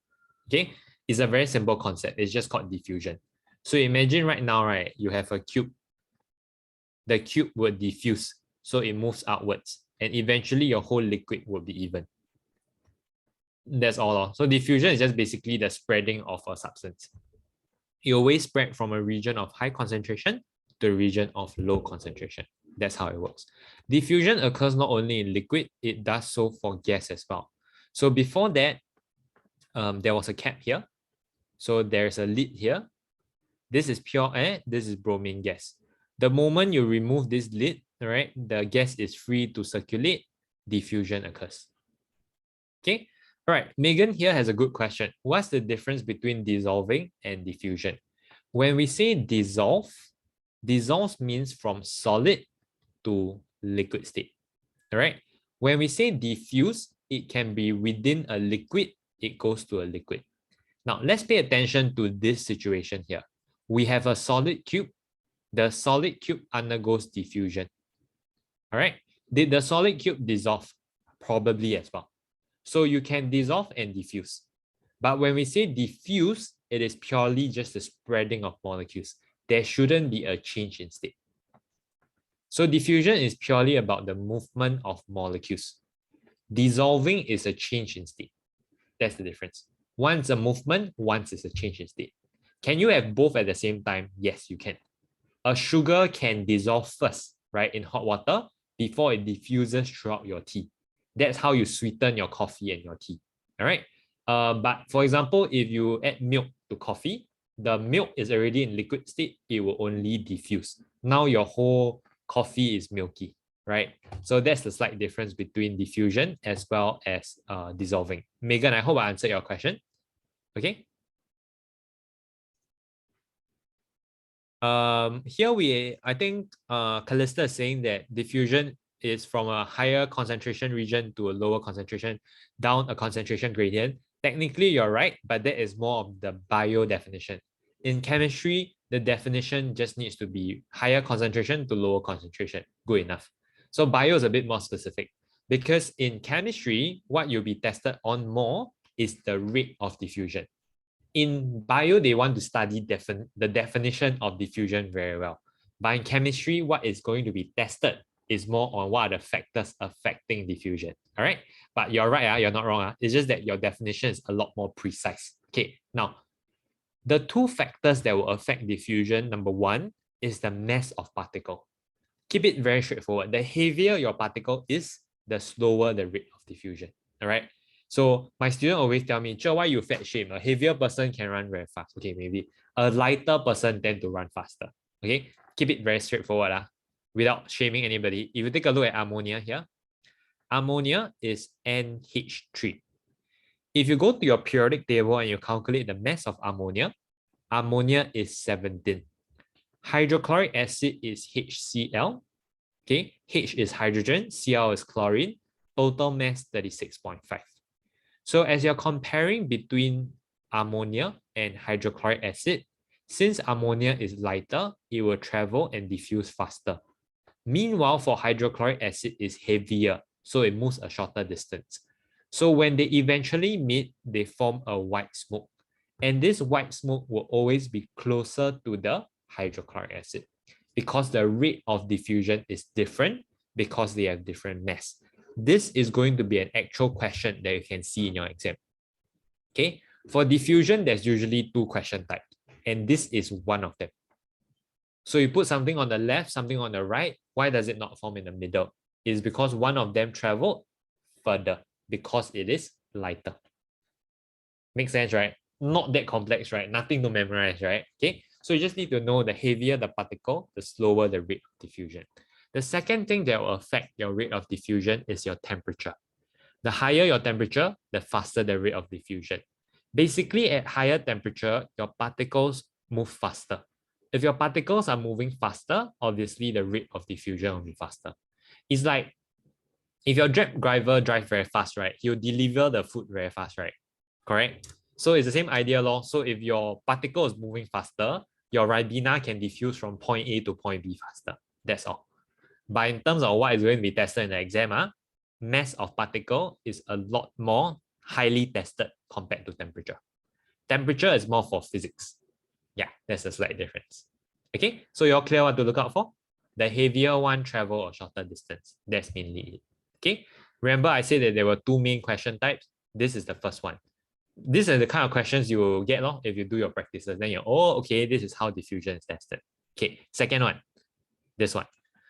Okay, it's a very simple concept. It's just called diffusion. So imagine right now, right, you have a cube. The cube will diffuse, so it moves outwards, and eventually your whole liquid will be even. That's all. So diffusion is just basically the spreading of a substance. It always spread from a region of high concentration to a region of low concentration. That's how it works. Diffusion occurs not only in liquid, it does so for gas as well. So before that, there was a cap here. So there's a lid here. This is pure air. This is bromine gas. The moment you remove this lid, right, the gas is free to circulate. Diffusion occurs. Okay. All right. Megan here has a good question. What's the difference between dissolving and diffusion? When we say dissolve, dissolve means from solid to liquid state. All right. When we say diffuse, it can be within a liquid, it goes to a liquid. Now, let's pay attention to this situation here. We have a solid cube. The solid cube undergoes diffusion. All right. Did the solid cube dissolve? Probably as well. So you can dissolve and diffuse. But when we say diffuse, it is purely just the spreading of molecules. There shouldn't be a change in state. So diffusion is purely about the movement of molecules. Dissolving is a change in state. That's the difference. One's a movement, one's is a change in state. Can you have both at the same time? Yes, you can. A sugar can dissolve first, right, in hot water before it diffuses throughout your tea. That's how you sweeten your coffee and your tea. All right. But for example, if you add milk to coffee, the milk is already in liquid state, it will only diffuse. Now your whole coffee is milky, right? So that's the slight difference between diffusion as well as dissolving. Megan, I hope I answered your question. Okay. Here I think Callista is saying that diffusion is from a higher concentration region to a lower concentration down a concentration gradient. Technically, you're right, but that is more of the bio definition. In chemistry, the definition just needs to be higher concentration to lower concentration. Good enough. So bio is a bit more specific because in chemistry, what you'll be tested on more is the rate of diffusion. In bio, they want to study the definition of diffusion very well. But in chemistry, what is going to be tested is more on what are the factors affecting diffusion. All right. But you're right, you're not wrong. It's just that your definition is a lot more precise. Okay. Now, the two factors that will affect diffusion, number one, is the mass of particle. Keep it very straightforward. The heavier your particle is, the slower the rate of diffusion. All right. So my student always tell me, why you fat shame? A heavier person can run very fast. Okay, maybe a lighter person tend to run faster. Okay, keep it very straightforward without shaming anybody. If you take a look at ammonia here, ammonia is NH3. If you go to your periodic table and you calculate the mass of ammonia, ammonia is 17. Hydrochloric acid is HCl. Okay, H is hydrogen, Cl is chlorine, total mass 36.5. So as you're comparing between ammonia and hydrochloric acid, since ammonia is lighter, it will travel and diffuse faster. Meanwhile, for hydrochloric acid is heavier, so it moves a shorter distance. So when they eventually meet, they form a white smoke. And this white smoke will always be closer to the hydrochloric acid because the rate of diffusion is different because they have different mass. This is going to be an actual question that you can see in your exam. Okay, for diffusion, there's usually two question types, and this is one of them. So you put something on the left, something on the right. Why does it not form in the middle? It's because one of them traveled further because it is lighter. Makes sense, right? Not that complex, right? Nothing to memorize, right? Okay, so you just need to know the heavier the particle, the slower the rate of diffusion. The second thing that will affect your rate of diffusion is your temperature. The higher your temperature, the faster the rate of diffusion. Basically, at higher temperature, your particles move faster. If your particles are moving faster, obviously the rate of diffusion will be faster. It's like if your Grab driver drives very fast, right? He'll deliver the food very fast, right? Correct? So it's the same idea, lor. So if your particle is moving faster, your Ribena can diffuse from point A to point B faster. That's all. But in terms of what is going to be tested in the exam, mass of particle is a lot more highly tested compared to temperature. Temperature is more for physics. Yeah, there's a slight difference. Okay, so you're clear what to look out for? The heavier one travel a shorter distance. That's mainly it. Okay, remember I said that there were two main question types. This is the first one. These are the kind of questions you will get if you do your practices. Then you're, oh, okay, this is how diffusion is tested. Okay, second one, this one.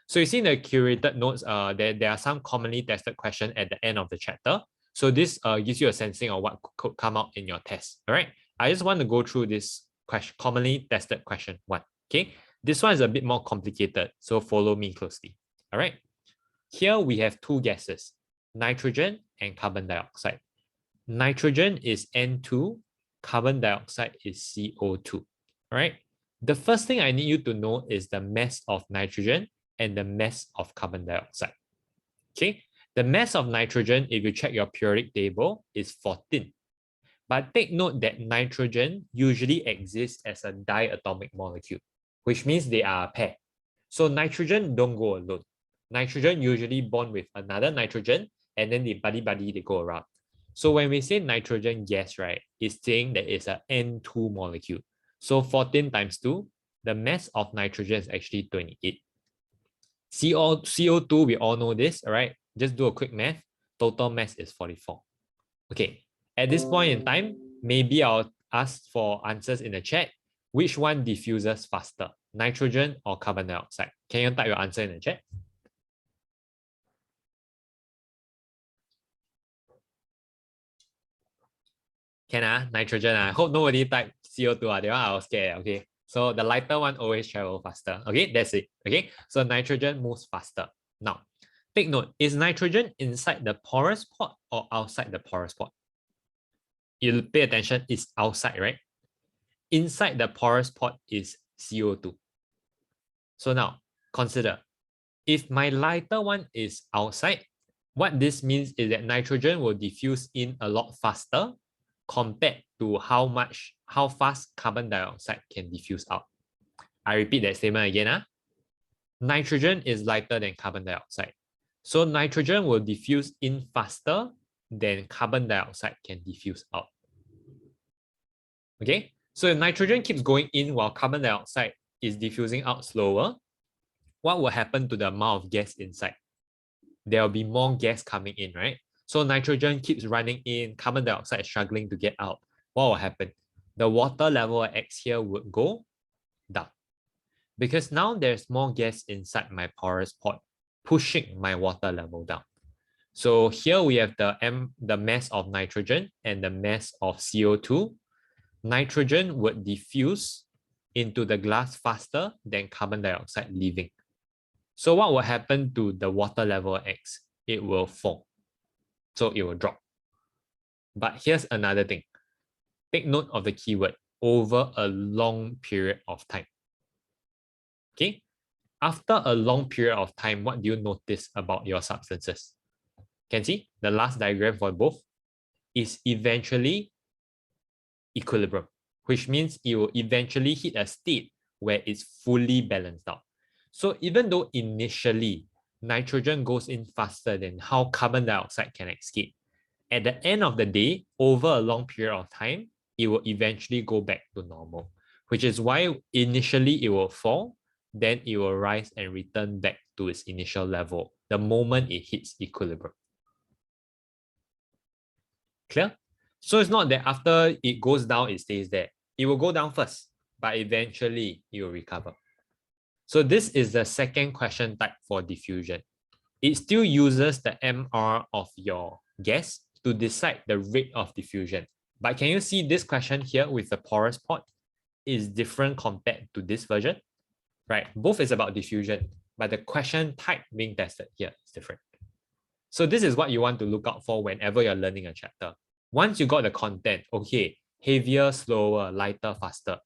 So you see in the curated notes, there are some commonly tested questions at the end of the chapter. So this gives you a sensing of what could come out in your test. All right, I just want to go through this question, commonly tested question one. Okay, this one is a bit more complicated, so follow me closely. All right, here we have two gases, nitrogen and carbon dioxide. Nitrogen is N2, carbon dioxide is CO2. All right, the first thing I need you to know is the mass of nitrogen and the mass of carbon dioxide. Okay, the mass of nitrogen, if you check your periodic table, is 14. But take note that nitrogen usually exists as a diatomic molecule, which means they are a pair. So nitrogen don't go alone. Nitrogen usually bond with another nitrogen, and then they buddy, they go around. So when we say nitrogen gas, right, it's saying that it's an N2 molecule. So 14 times 2, the mass of nitrogen is actually 28. CO2, we all know this, all right? Just do a quick math. Total mass is 44. Okay, at this point in time, maybe I'll ask for answers in the chat. Which one diffuses faster, nitrogen or carbon dioxide? Can you type your answer in the chat? Can nitrogen. I hope nobody typed CO2. That one I was scared. Okay, so the lighter one always travel faster. Okay, that's it. Okay, so nitrogen moves faster. Now, take note, is nitrogen inside the porous pot or outside the porous pot? You pay attention, it's outside, right? Inside the porous pot is CO2. So now, consider, if my lighter one is outside, what this means is that nitrogen will diffuse in a lot faster compared to how fast carbon dioxide can diffuse out. I repeat that statement again. Nitrogen is lighter than carbon dioxide. So nitrogen will diffuse in faster than carbon dioxide can diffuse out. Okay, so if nitrogen keeps going in while carbon dioxide is diffusing out slower, what will happen to the amount of gas inside? There will be more gas coming in, right? So nitrogen keeps running in, carbon dioxide is struggling to get out. What will happen? The water level at X here would go down. Because now there's more gas inside my porous pot, pushing my water level down. So here we have the mass of nitrogen and the mass of CO2. Nitrogen would diffuse into the glass faster than carbon dioxide leaving. So what will happen to the water level at X? It will fall. So it will drop. But here's another thing. Take note of the keyword, over a long period of time. Okay? After a long period of time, what do you notice about your substances? Can see the last diagram for both is eventually equilibrium, which means it will eventually hit a state where it's fully balanced out. So even though initially nitrogen goes in faster than how carbon dioxide can escape, at the end of the day, over a long period of time, it will eventually go back to normal, which is why initially it will fall, then it will rise and return back to its initial level the moment it hits equilibrium. Clear? So it's not that after it goes down, it stays there. It will go down first, but eventually it will recover. So this is the second question type for diffusion. It still uses the MR of your gas to decide the rate of diffusion. But can you see this question here with the porous pot is different compared to this version? Right? Both is about diffusion, but the question type being tested here is different. So this is what you want to look out for whenever you're learning a chapter. Once you got the content, okay, heavier, slower, lighter, faster.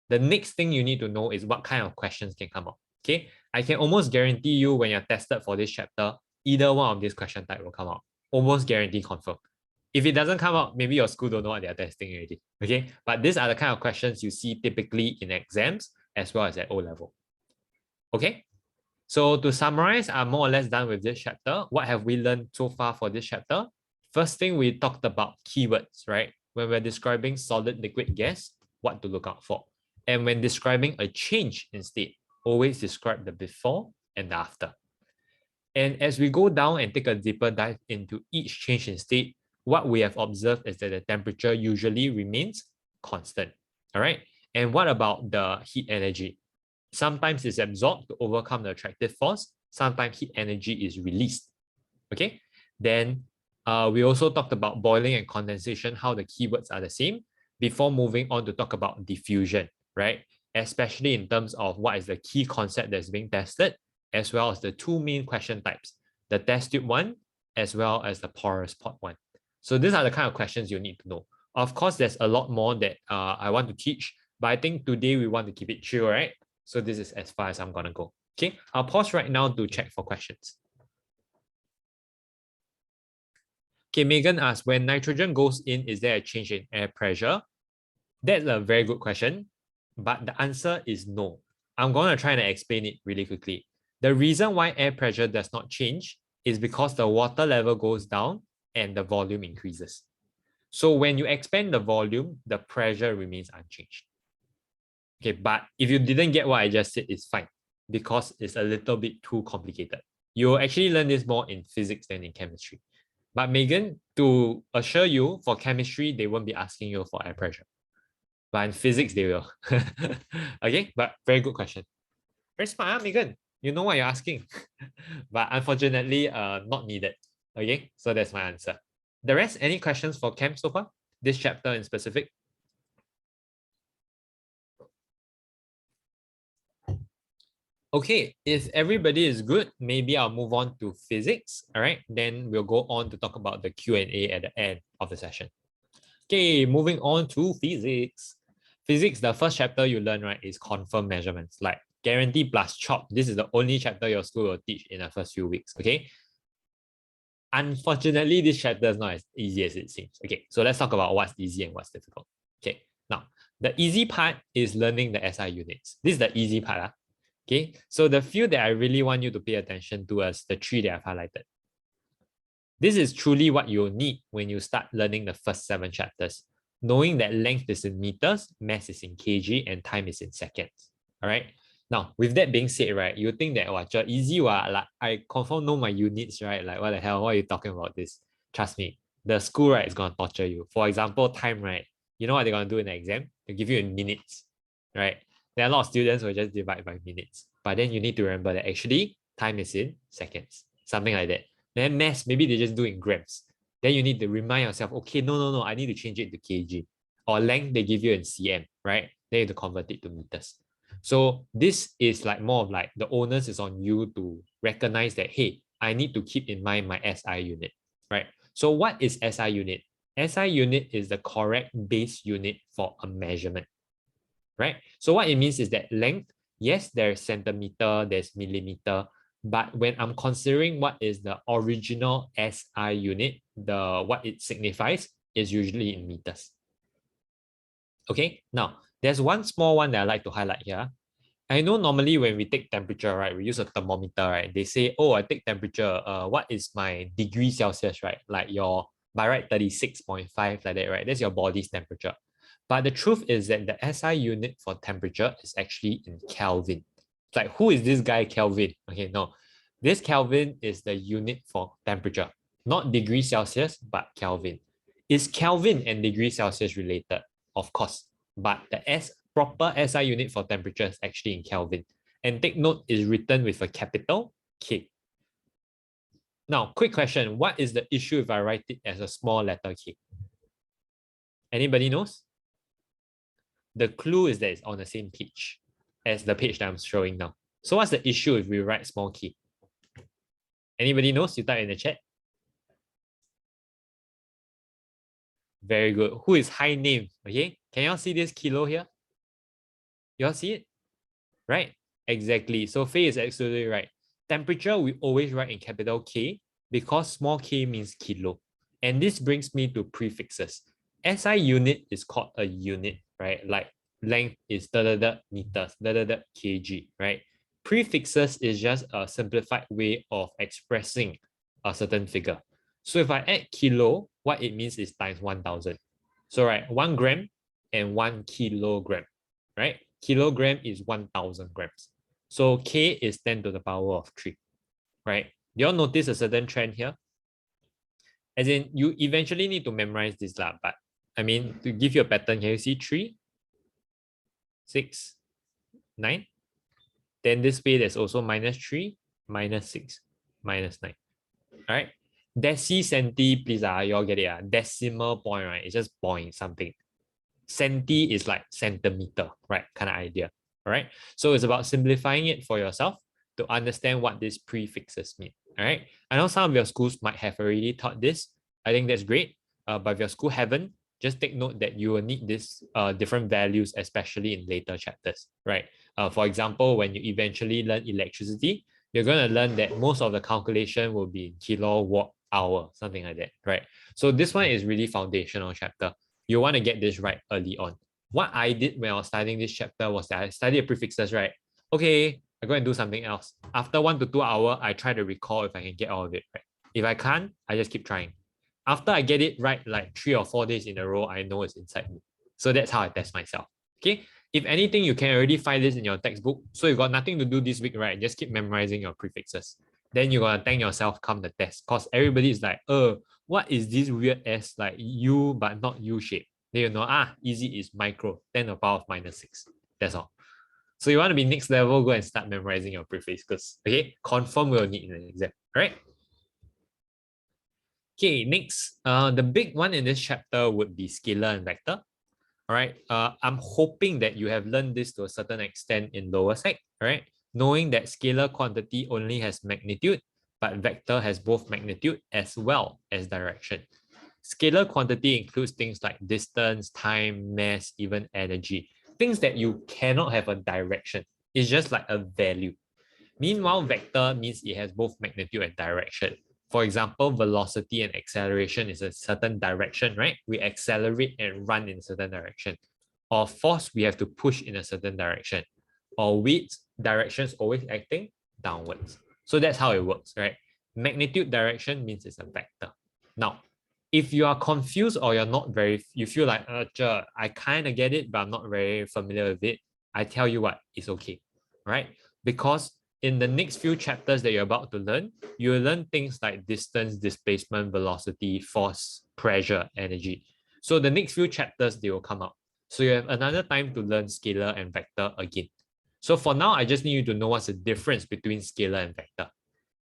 The next thing you need to know is what kind of questions can come up. Okay, I can almost guarantee you when you're tested for this chapter, either one of these question type will come out. Almost guarantee confirm. If it doesn't come out, maybe your school don't know what they're testing already. Okay, but these are the kind of questions you see typically in exams as well as at O level. Okay, so to summarize, I'm more or less done with this chapter. What have we learned so far for this chapter? First thing, we talked about keywords, right? When we're describing solid, liquid, gas, what to look out for. And when describing a change in state, always describe the before and the after. And as we go down and take a deeper dive into each change in state, what we have observed is that the temperature usually remains constant. All right. And what about the heat energy? Sometimes it's absorbed to overcome the attractive force. Sometimes heat energy is released. Okay. Then we also talked about boiling and condensation, how the keywords are the same, before moving on to talk about diffusion, right? Especially in terms of what is the key concept that's being tested, as well as the two main question types, the test tube one, as well as the porous pot one. So these are the kind of questions you need to know. Of course, there's a lot more that I want to teach, but I think today we want to keep it chill, right? So this is as far as I'm gonna go. Okay, I'll pause right now to check for questions. Okay, Megan asks, when nitrogen goes in, is there a change in air pressure? That's a very good question, but the answer is no. I'm going to try and explain it really quickly. The reason why air pressure does not change is because the water level goes down and the volume increases. So when you expand the volume, the pressure remains unchanged. Okay, but if you didn't get what I just said, it's fine because it's a little bit too complicated. You'll actually learn this more in physics than in chemistry. But Megan, to assure you, for chemistry, they won't be asking you for air pressure. But in physics, they will. Okay, but very good question. Very smart, huh, Megan? You know what you're asking. But unfortunately, not needed. Okay, so that's my answer. The rest, any questions for Chem so far? This chapter in specific? Okay, if everybody is good, maybe I'll move on to physics. All right, then we'll go on to talk about the Q&A at the end of the session. Okay, moving on to physics. Physics, the first chapter you learn, right, is confirmed measurements, like guarantee plus chop. This is the only chapter your school will teach in the first few weeks, okay? Unfortunately, this chapter is not as easy as it seems. Okay, so let's talk about what's easy and what's difficult. Okay, now, the easy part is learning the SI units. This is the easy part. Okay, so the few that I really want you to pay attention to is the three that I've highlighted. This is truly what you'll need when you start learning the first 7 chapters, knowing that length is in meters, mass is in kg, and time is in seconds. All right. Now, with that being said, right, you think that, oh, easy, like I confirm know my units, right? Like, what the hell? Why are you talking about this? Trust me, the school, right, is going to torture you. For example, time, right? You know what they're going to do in the exam? They give you in minutes, right? There are a lot of students who will just divide by minutes. But then you need to remember that actually time is in seconds, something like that. Then mass, maybe they just do in grams. Then you need to remind yourself, okay, no, I need to change it to kg. Or length, they give you in cm, right? Then you have to convert it to meters. So this is like more of like the onus is on you to recognize that, hey, I need to keep in mind my SI unit, right? So what is SI unit? SI unit is the correct base unit for a measurement, right? So what it means is that length, yes, there's centimeter, there's millimeter, but when I'm considering what is the original SI unit, what it signifies is usually in meters. Okay, now there's one small one that I like to highlight here. I know normally when we take temperature, right, we use a thermometer, right? They say, oh, I take temperature, what is my degree Celsius, right? Like your, by right, 36.5 like that, right? That's your body's temperature. But the truth is that the SI unit for temperature is actually in Kelvin. It's like, who is this guy Kelvin? Okay, no. This Kelvin is the unit for temperature, not degree Celsius, but Kelvin. Is Kelvin and degree Celsius related? Of course, but the proper SI unit for temperature is actually in Kelvin. And take note, is written with a capital K. Now, quick question. What is the issue if I write it as a small letter K? Anybody knows? The clue is that it's on the same page as the page that I'm showing now. So what's the issue if we write small k? Anybody knows? You type in the chat. Very good. Who is high name? Okay. Can y'all see this kilo here? Y'all see it? Right? Exactly. So Faye is absolutely right. Temperature, we always write in capital K because small k means kilo. And this brings me to prefixes. SI unit is called a unit, right? Like length is meters, kg, right? Prefixes is just a simplified way of expressing a certain figure. So if I add kilo, what it means is times 1000. So right, 1 gram and 1 kilogram, right? Kilogram is 1000 grams. So K is 10 to the power of 3, right? Do you all notice a certain trend here? As in, you eventually need to memorize this, but I mean, to give you a pattern, can you see 3, 6, 9? Then this way, there's also -3, -6, -9. All right? Deci, centi, please, you all get it. Decimal point, right? It's just point something. Centi is like centimeter, right? Kind of idea. All right. So it's about simplifying it for yourself to understand what these prefixes mean. All right. I know some of your schools might have already taught this. I think that's great. But if your school haven't, just take note that you will need these different values, especially in later chapters, right? For example, when you eventually learn electricity, you're going to learn that most of the calculation will be in kilowatt hour, something like that, right? So this one is really foundational chapter. You want to get this right early on. What I did when I was studying this chapter was that I studied prefixes, right? Okay, I go and do something else. After 1 to 2 hours, I try to recall if I can get all of it right. If I can't, I just keep trying. After I get it right, like 3 or 4 days in a row, I know it's inside me. So that's how I test myself. Okay. If anything, you can already find this in your textbook. So you got nothing to do this week, right? Just keep memorizing your prefixes. Then you're gonna thank yourself come the test. Because everybody is like, what is this weird S like U but not U shape? Then you know, easy is micro, 10 to the power of -6. That's all. So you want to be next level, go and start memorizing your prefixes. Okay, confirm we'll need in an exam. All right. Okay, next, the big one in this chapter would be scalar and vector. All right, I'm hoping that you have learned this to a certain extent in lower sec, all right? Knowing that scalar quantity only has magnitude, but vector has both magnitude as well as direction. Scalar quantity includes things like distance, time, mass, even energy, things that you cannot have a direction. It's just like a value. Meanwhile, vector means it has both magnitude and direction. For example, velocity and acceleration is a certain direction, right? We accelerate and run in a certain direction. Or force, we have to push in a certain direction. Or weight, directions always acting downwards. So that's how it works, right? Magnitude direction means it's a vector. Now, if you are confused or you're not very, you feel like, I kind of get it, but I'm not very familiar with it, I tell you what, it's okay, right? Because in the next few chapters that you're about to learn, you will learn things like distance, displacement, velocity, force, pressure, energy. So the next few chapters, they will come out. So you have another time to learn scalar and vector again. So for now, I just need you to know what's the difference between scalar and vector.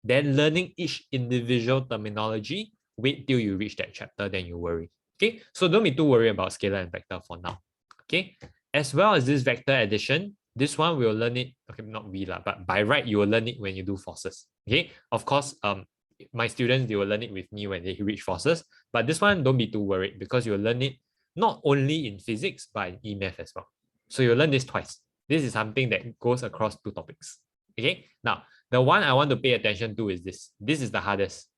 Then learning each individual terminology, wait till you reach that chapter, then you worry. Okay, so don't be too worried about scalar and vector for now. Okay, as well as this vector addition, this one we'll learn it, okay, not we lah, but by right, you will learn it when you do forces. Okay, of course, my students, they will learn it with me when they reach forces, but this one, don't be too worried because you'll learn it not only in physics, but in E-math as well. So you'll learn this twice. This is something that goes across two topics. Okay, now, the one I want to pay attention to is this. This is the hardest.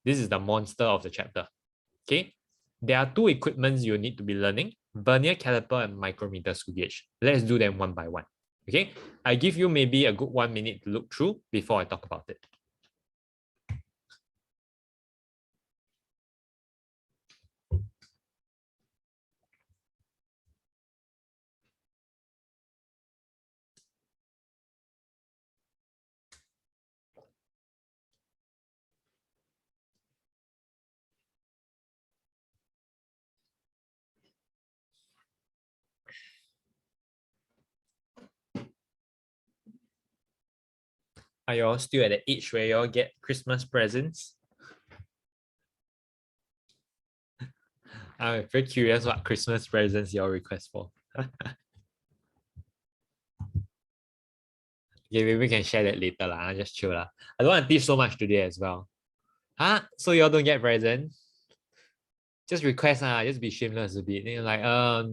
This is the monster of the chapter. Okay, there are two equipments you need to be learning, Vernier Caliper and micrometer screw gauge. Let's do them one by one. Okay, I give you maybe a good 1 minute to look through before I talk about it. Are you all still at the age where you all get Christmas presents? I'm very curious what Christmas presents you all request for. Okay, maybe we can share that later lah. Just chill lah. I don't want to teach so much today as well. Huh? So you all don't get presents? Just request just be shameless a bit. Then you're like,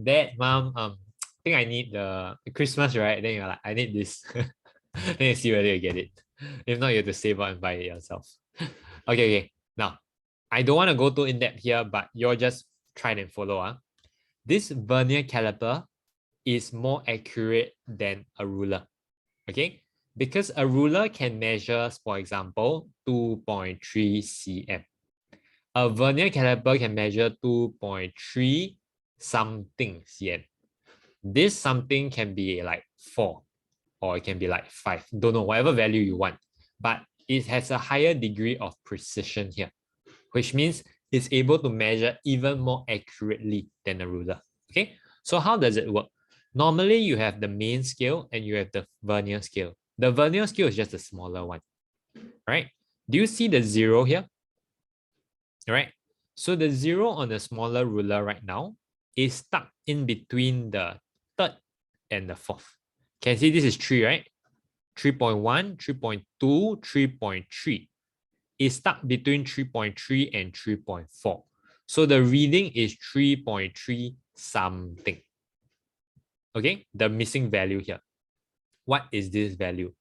Dad, Mom, I think I need the Christmas, right? Then you're like, I need this. Then you see whether you get it. If not, you have to save up and buy it yourself. Okay. Now, I don't want to go too in-depth here, but you're just try and follow. This vernier caliper is more accurate than a ruler. Okay? Because a ruler can measure, for example, 2.3 cm. A vernier caliper can measure 2.3 something cm. This something can be like 4 or it can be like 5. Don't know, whatever value you want. But it has a higher degree of precision here, which means it's able to measure even more accurately than a ruler. Okay, so how does it work? Normally, you have the main scale and you have the vernier scale. The vernier scale is just a smaller one, right? Do you see the 0 here? All right, so the 0 on the smaller ruler right now is stuck in between the 3rd and the 4th. Can see this is 3, right? 3.1, 3.2, 3.3. Is stuck between 3.3 and 3.4. So the reading is 3.3 something. Okay, the missing value here. What is this value?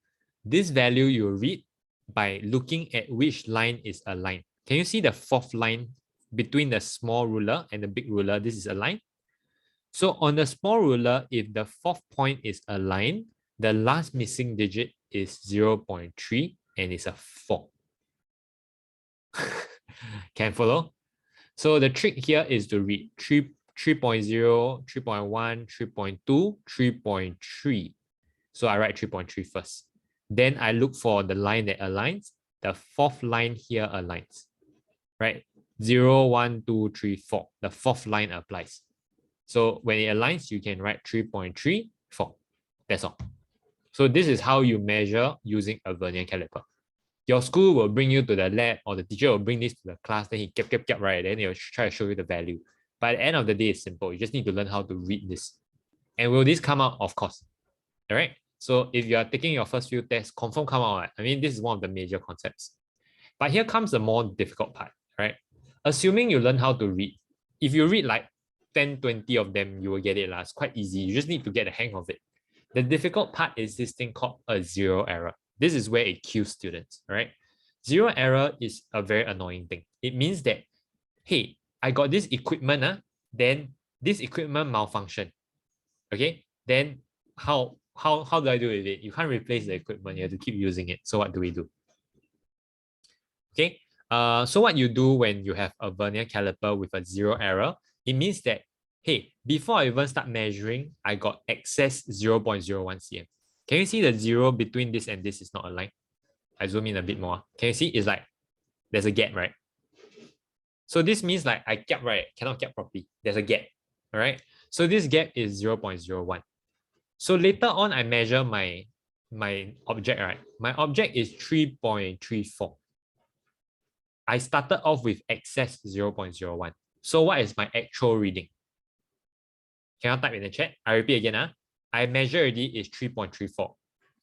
This value you read by looking at which line is aligned. Can you see the 4th line between the small ruler and the big ruler? This is a line. So on the small ruler, if the 4th point is aligned, the last missing digit is 0.3 and it's a 4. Can follow? So the trick here is to read 3.0, 3.1, 3.2, 3.3. So I write 3.3 first. Then I look for the line that aligns. The 4th line here aligns, right? 0, 1, 2, 3, 4. The 4th line applies. So when it aligns, you can write 3.34. That's all. So this is how you measure using a vernier caliper. Your school will bring you to the lab or the teacher will bring this to the class, then he cap, right? Then they'll try to show you the value. But at the end of the day, it's simple. You just need to learn how to read this. And will this come out? Of course. All right. So if you are taking your first few tests, confirm come out. Right? I mean, this is one of the major concepts. But here comes the more difficult part, right? Assuming you learn how to read. If you read like 10, 20 of them, you will get it. It's quite easy. You just need to get the hang of it. The difficult part is this thing called a zero error. This is where it kills students, right? Zero error is a very annoying thing. It means that, hey, I got this equipment, then this equipment malfunction. Okay, then how how do I do with it? You can't replace the equipment. You have to keep using it. So what do we do? Okay. So what you do when you have a vernier caliper with a 0 error, it means that, hey, before I even start measuring, I got excess 0.01 cm. Can you see the 0 between this and this is not aligned? I zoom in a bit more. Can you see? It's like there's a gap, right? So this means like I cap right, cannot cap properly. There's a gap, all right? So this gap is 0.01. So later on, I measure my object, right? My object is 3.34. I started off with excess 0.01. So what is my actual reading? Can I type in the chat? I repeat again. I measure already is 3.34.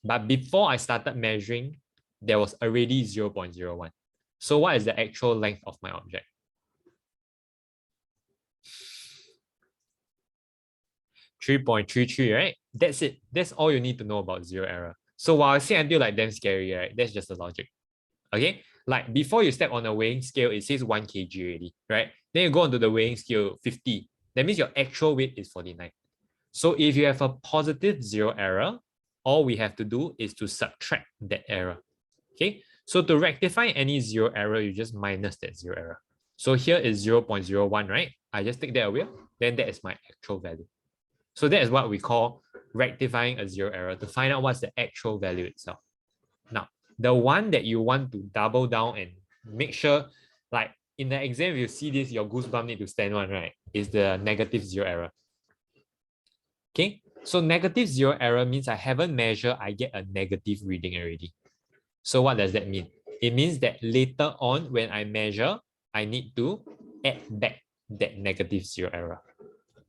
But before I started measuring, there was already 0.01. So what is the actual length of my object? 3.33, right? That's it. That's all you need to know about 0 error. So while I say until like damn scary, right? That's just the logic. Okay? Like before you step on a weighing scale, it says 1 kg already, right? Then you go onto the weighing scale 50. That means your actual weight is 49. So if you have a positive 0 error, all we have to do is to subtract that error. Okay? So to rectify any 0 error, you just minus that 0 error. So here is 0.01, right? I just take that away. Then that is my actual value. So that is what we call rectifying a 0 error, to find out what's the actual value itself. Now, the one that you want to double down and make sure, like in the exam, if you see this, your goosebump need to stand one, right? Is the negative 0 error. Okay, so negative 0 error means I haven't measured, I get a negative reading already. So what does that mean? It means that later on when I measure, I need to add back that negative 0 error.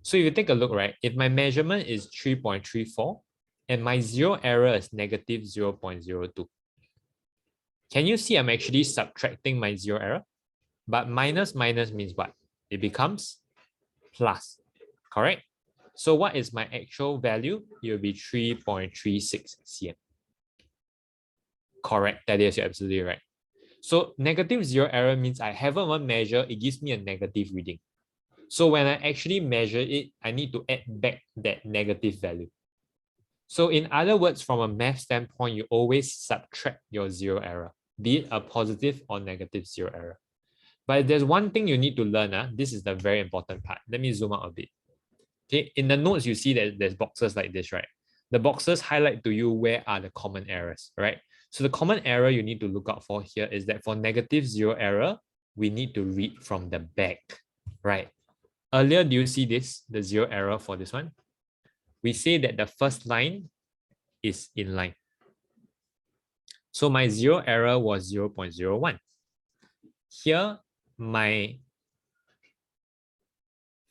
So if you take a look, right, if my measurement is 3.34 and my 0 error is negative 0.02, can you see I'm actually subtracting my 0 error? But minus means what? It becomes plus, correct? So what is my actual value? It will be 3.36 cm. Correct, that is, you're absolutely right. So negative 0 error means I haven't even measured, it gives me a negative reading. So when I actually measure it, I need to add back that negative value. So in other words, from a math standpoint, you always subtract your 0 error, be it a positive or negative 0 error. But there's one thing you need to learn. This is the very important part. Let me zoom out a bit. Okay, in the notes, you see that there's boxes like this, right? The boxes highlight to you where are the common errors, right? So the common error you need to look out for here is that for negative 0 error, we need to read from the back, right? Earlier, do you see this, the 0 error for this one? We say that the first line is in line. So my 0 error was 0.01. Here, my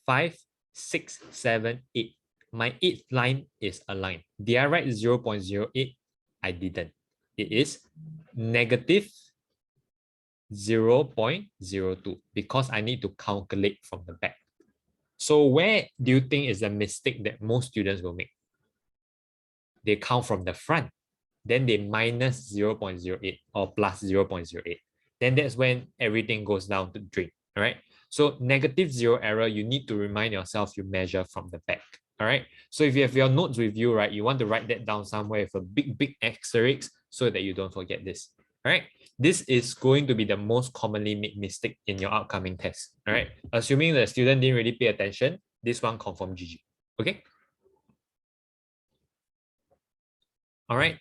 5, 6, 7, 8. My 8th line is aligned. Did I write 0.08? I didn't. It is negative 0.02 because I need to calculate from the back. So where do you think is the mistake that most students will make? They count from the front. Then they minus 0.08 or plus 0.08. Then that's when everything goes down the drain, all right? So negative 0 error, you need to remind yourself you measure from the back, all right? So if you have your notes with you, right, you want to write that down somewhere with a big asterisk so that you don't forget this, all right? This is going to be the most commonly made mistake in your upcoming test, all right? Assuming the student didn't really pay attention, this one confirm GG, okay? All right,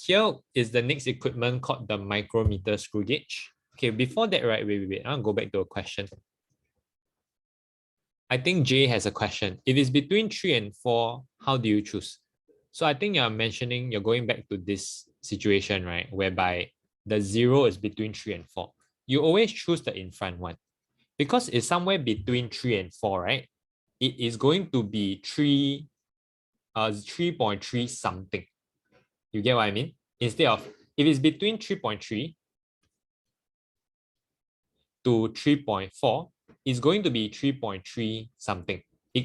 here is the next equipment called the micrometer screw gauge. Okay, before that, right, wait, I'll go back to a question. I think Jay has a question. If it's between 3 and 4, how do you choose? So I think you're going back to this situation, right, whereby the 0 is between 3 and 4. You always choose the in front one. Because it's somewhere between 3 and 4, right? It is going to be 3.3 something. You get what I mean? Instead of, if it's between 3.3 to 3.4, it's going to be 3.3 something.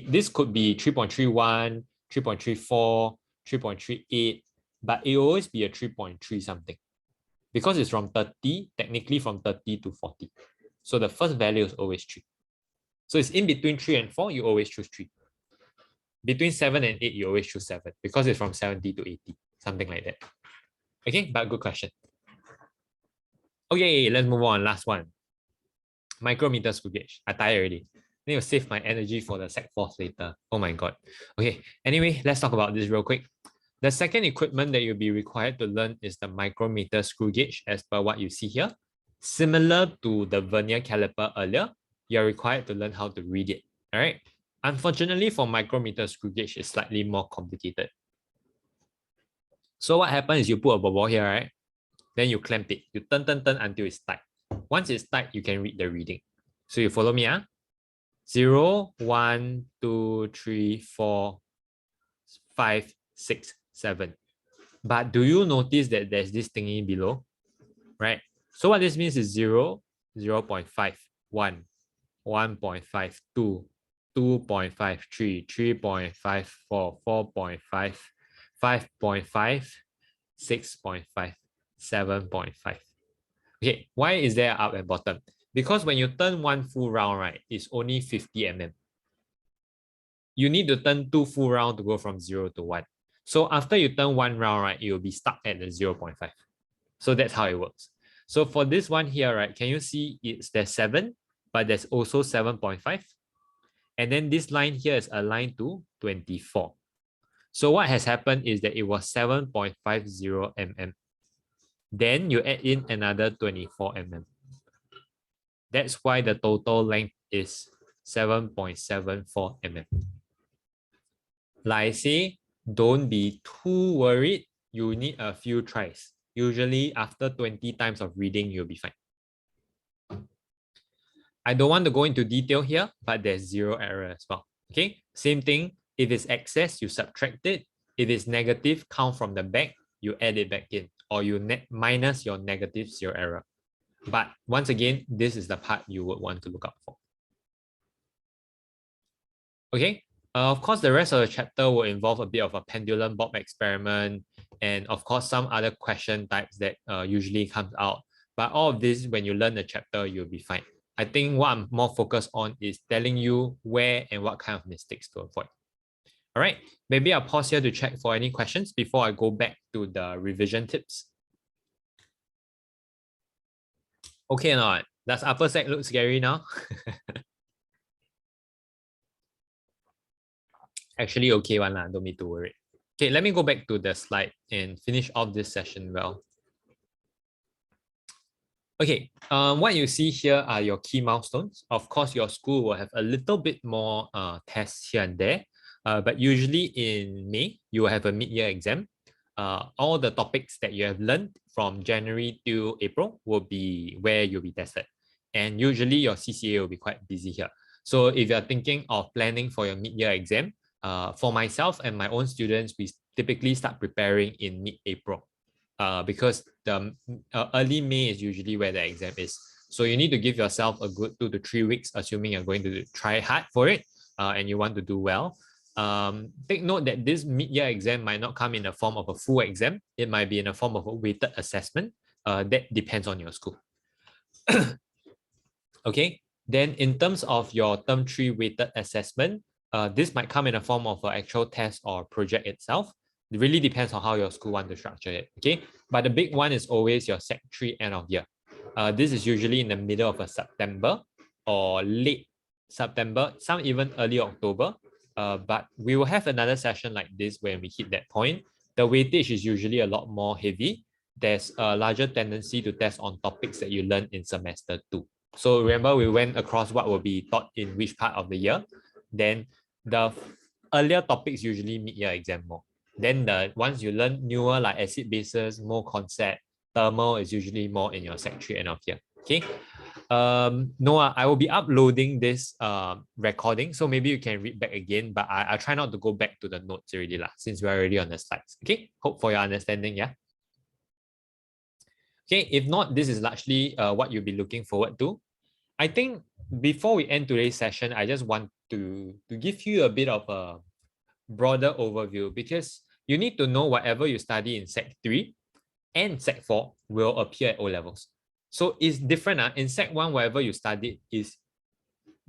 This could be 3.31, 3.34, 3.38, but it will always be a 3.3 something. Because it's from 30, technically from 30 to 40. So the first value is always 3. So it's in between 3 and 4, you always choose 3. Between 7 and 8, you always choose 7 because it's from 70 to 80, something like that. Okay, but good question. Okay, let's move on. Last one. Micrometer screw gauge. I tired already. I need to save my energy for the Sec 4 later. Oh my God. Okay, anyway, let's talk about this real quick. The second equipment that you'll be required to learn is the micrometer screw gauge, as per what you see here. Similar to the Vernier Caliper earlier, you're required to learn how to read it. All right. Unfortunately, for micrometer screw gauge, it's slightly more complicated. So what happens is you put a ball here, right? Then you clamp it. You turn until it's tight. Once it's tight, you can read the reading. So you follow me, 0, 1, 2, 3, 4, 5, 6, 7. But do you notice that there's this thingy below, right? So what this means is 0, 0 0.5, 1, 1.5, 2, 2.5, 3, 3.5, 4, 4.5, 5.5, 6.5, 7.5. Okay, why is there up and bottom? Because when you turn one full round, right, it's only 50 mm. You need to turn 2 full round to go from 0 to 1. So after you turn 1 round, right, you'll be stuck at the 0.5. So that's how it works. So for this one here, right, can you see there's 7, but there's also 7.5. And then this line here is aligned to 24. So what has happened is that it was 7.50 mm. Then you add in another 24 mm. That's why the total length is 7.74 mm. Like I say, don't be too worried. You need a few tries. Usually after 20 times of reading, you'll be fine. I don't want to go into detail here, but there's 0 error as well. Okay, same thing. If it's excess, you subtract it. If it's negative, count from the back, you add it back in, or you minus your negative 0 error. But once again, this is the part you would want to look out for. Okay, of course, the rest of the chapter will involve a bit of a pendulum bob experiment, and of course, some other question types that usually comes out. But all of this, when you learn the chapter, you'll be fine. I think what I'm more focused on is telling you where and what kind of mistakes to avoid. All right, maybe I'll pause here to check for any questions before I go back to the revision tips. Okay or not? Does upper sec look scary now? Actually, okay one lah, don't be too worried. Okay, let me go back to the slide and finish off this session well. Okay, what you see here are your key milestones. Of course, your school will have a little bit more tests here and there, but usually in May, you will have a mid-year exam. All the topics that you have learned from January to April will be where you'll be tested. And usually your CCA will be quite busy here. So if you're thinking of planning for your mid-year exam, for myself and my own students, we typically start preparing in mid-April because the early May is usually where the exam is. So you need to give yourself a good 2 to 3 weeks, assuming you're going to try hard for it and you want to do well. Take note that this mid-year exam might not come in the form of a full exam. It might be in the form of a weighted assessment. That depends on your school. Okay, then in terms of your term 3 weighted assessment, this might come in the form of an actual test or project itself. It really depends on how your school wants to structure it. Okay, but the big one is always your Sec 3 end of year. This is usually in the middle of a September or late September, some even early October. But we will have another session like this when we hit that point. The weightage is usually a lot more heavy. There's a larger tendency to test on topics that you learn in semester 2. So remember, we went across what will be taught in which part of the year. Then the earlier topics usually mid-year exam more. Then the ones you learn newer like acid bases, more concept, thermal is usually more in your Sec 3 end of year. Okay. Noah, I will be uploading this recording, so maybe you can read back again, but I'll try not to go back to the notes already lah, since we're already on the slides. Okay, hope for your understanding, yeah? Okay, if not, this is largely what you'll be looking forward to. I think before we end today's session, I just want to give you a bit of a broader overview, because you need to know whatever you study in Sec 3 and Sec 4 will appear at O levels. So it's different. In Sec 1, whatever you studied is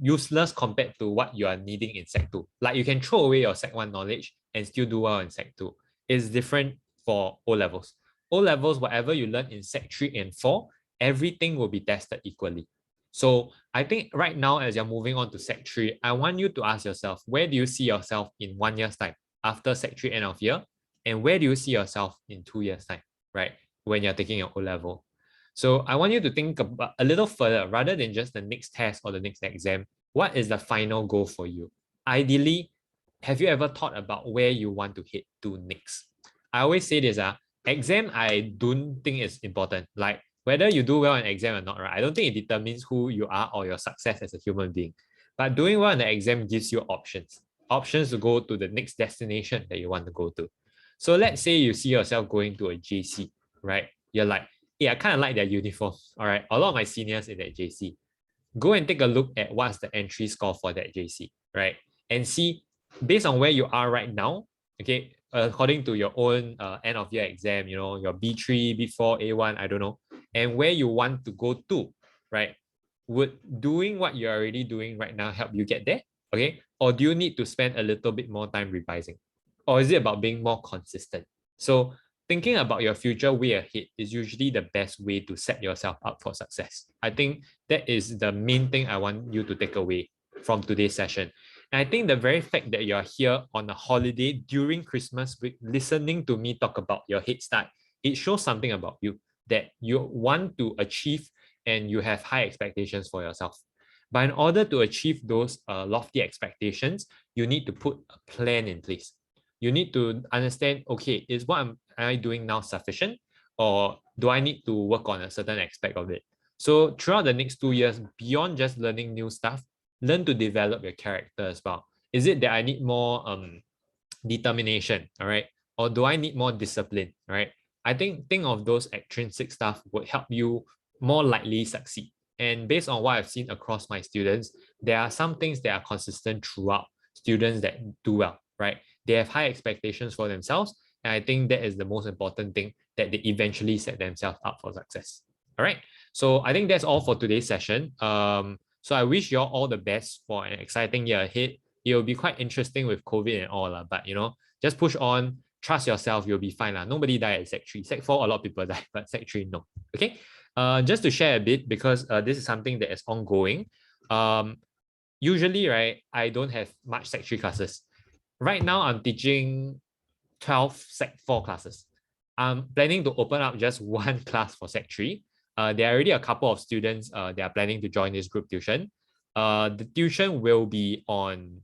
useless compared to what you are needing in Sec 2. Like you can throw away your Sec 1 knowledge and still do well in Sec 2. It's different for O levels. O levels, whatever you learn in Sec 3 and 4, everything will be tested equally. So I think right now, as you're moving on to Sec 3, I want you to ask yourself, where do you see yourself in 1 year's time after Sec 3 end of year? And where do you see yourself in 2 years' time, right? When you're taking your O level. So I want you to think about a little further rather than just the next test or the next exam. What is the final goal for you? Ideally, have you ever thought about where you want to head to next? I always say this, exam, I don't think is important. Like whether you do well in exam or not, right? I don't think it determines who you are or your success as a human being. But doing well in the exam gives you options to go to the next destination that you want to go to. So let's say you see yourself going to a JC, right? You're like, yeah, I kind of like their uniform. All right, a lot of my seniors in that JC. Go and take a look at what's the entry score for that JC, right? And see, based on where you are right now, okay, according to your own end of year exam, you know, your B3, B4, A1, I don't know, and where you want to go to, right? Would doing what you're already doing right now help you get there? Okay, or do you need to spend a little bit more time revising? Or is it about being more consistent? So thinking about your future way ahead is usually the best way to set yourself up for success. I think that is the main thing I want you to take away from today's session. And I think the very fact that you're here on a holiday during Christmas week, listening to me talk about your head start, it shows something about you that you want to achieve and you have high expectations for yourself. But in order to achieve those lofty expectations, you need to put a plan in place. You need to understand, okay, is what am I doing now sufficient? Or do I need to work on a certain aspect of it? So throughout the next 2 years, beyond just learning new stuff, learn to develop your character as well. Is it that I need more determination, all right? Or do I need more discipline, right? I think of those extrinsic stuff would help you more likely succeed. And based on what I've seen across my students, there are some things that are consistent throughout students that do well, right? They have high expectations for themselves. And I think that is the most important thing, that they eventually set themselves up for success. All right. So I think that's all for today's session. So I wish you all the best for an exciting year ahead. It will be quite interesting with COVID and all, but you know, just push on, trust yourself, you'll be fine. Nobody died at Sec 3. Sec 4, a lot of people die, but Sec 3, no. Okay. Just to share a bit, because this is something that is ongoing. Usually, right, I don't have much Sec 3 classes. Right now, I'm teaching 12 Sec 4 classes. I'm planning to open up just one class for Sec 3. There are already a couple of students that are planning to join this group tuition. The tuition will be on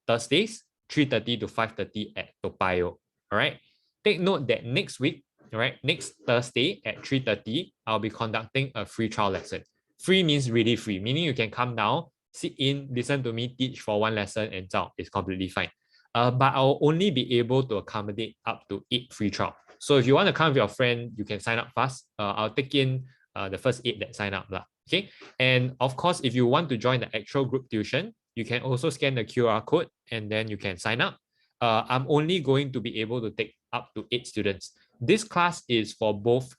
Thursdays, 3:30 to 5:30 at Toa Payoh. All right. Take note that next week, all right, next Thursday at 3:30, I'll be conducting a free trial lesson. Free means really free, meaning you can come down, sit in, listen to me teach for one lesson and out. It's completely fine. But I'll only be able to accommodate up to 8 free trial. So if you want to come with your friend, you can sign up fast. I'll take in the first 8 that sign up. Okay. And of course, if you want to join the actual group tuition, you can also scan the QR code and then you can sign up. I'm only going to be able to take up to 8 students. This class is for both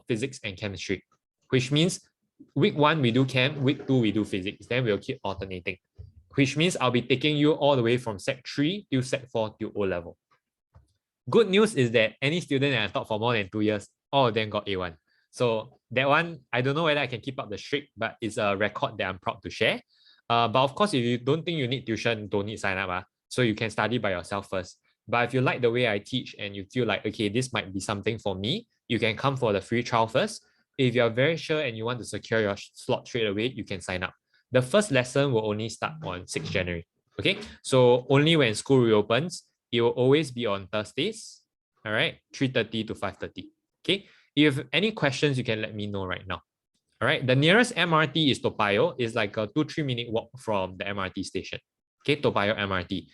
physics and chemistry, which means week 1 we do chem, week 2 we do physics, then we'll keep alternating, which means I'll be taking you all the way from Sec 3 to Sec 4 to O level. Good news is that any student that I taught for more than 2 years, all of them got A1. So that one, I don't know whether I can keep up the streak, but it's a record that I'm proud to share. But of course, if you don't think you need tuition, don't need sign up. So you can study by yourself first. But if you like the way I teach and you feel like, okay, this might be something for me, you can come for the free trial first. If you're very sure and you want to secure your slot straight away, you can sign up. The first lesson will only start on 6th January. Okay, so only when school reopens, it will always be on Thursdays. All right, 3:30 to 5:30. Okay, if you have any questions, you can let me know right now. All right, the nearest MRT is Toa Payoh. It's like a 2-3 minute walk from the MRT station. Okay, Toa Payoh MRT.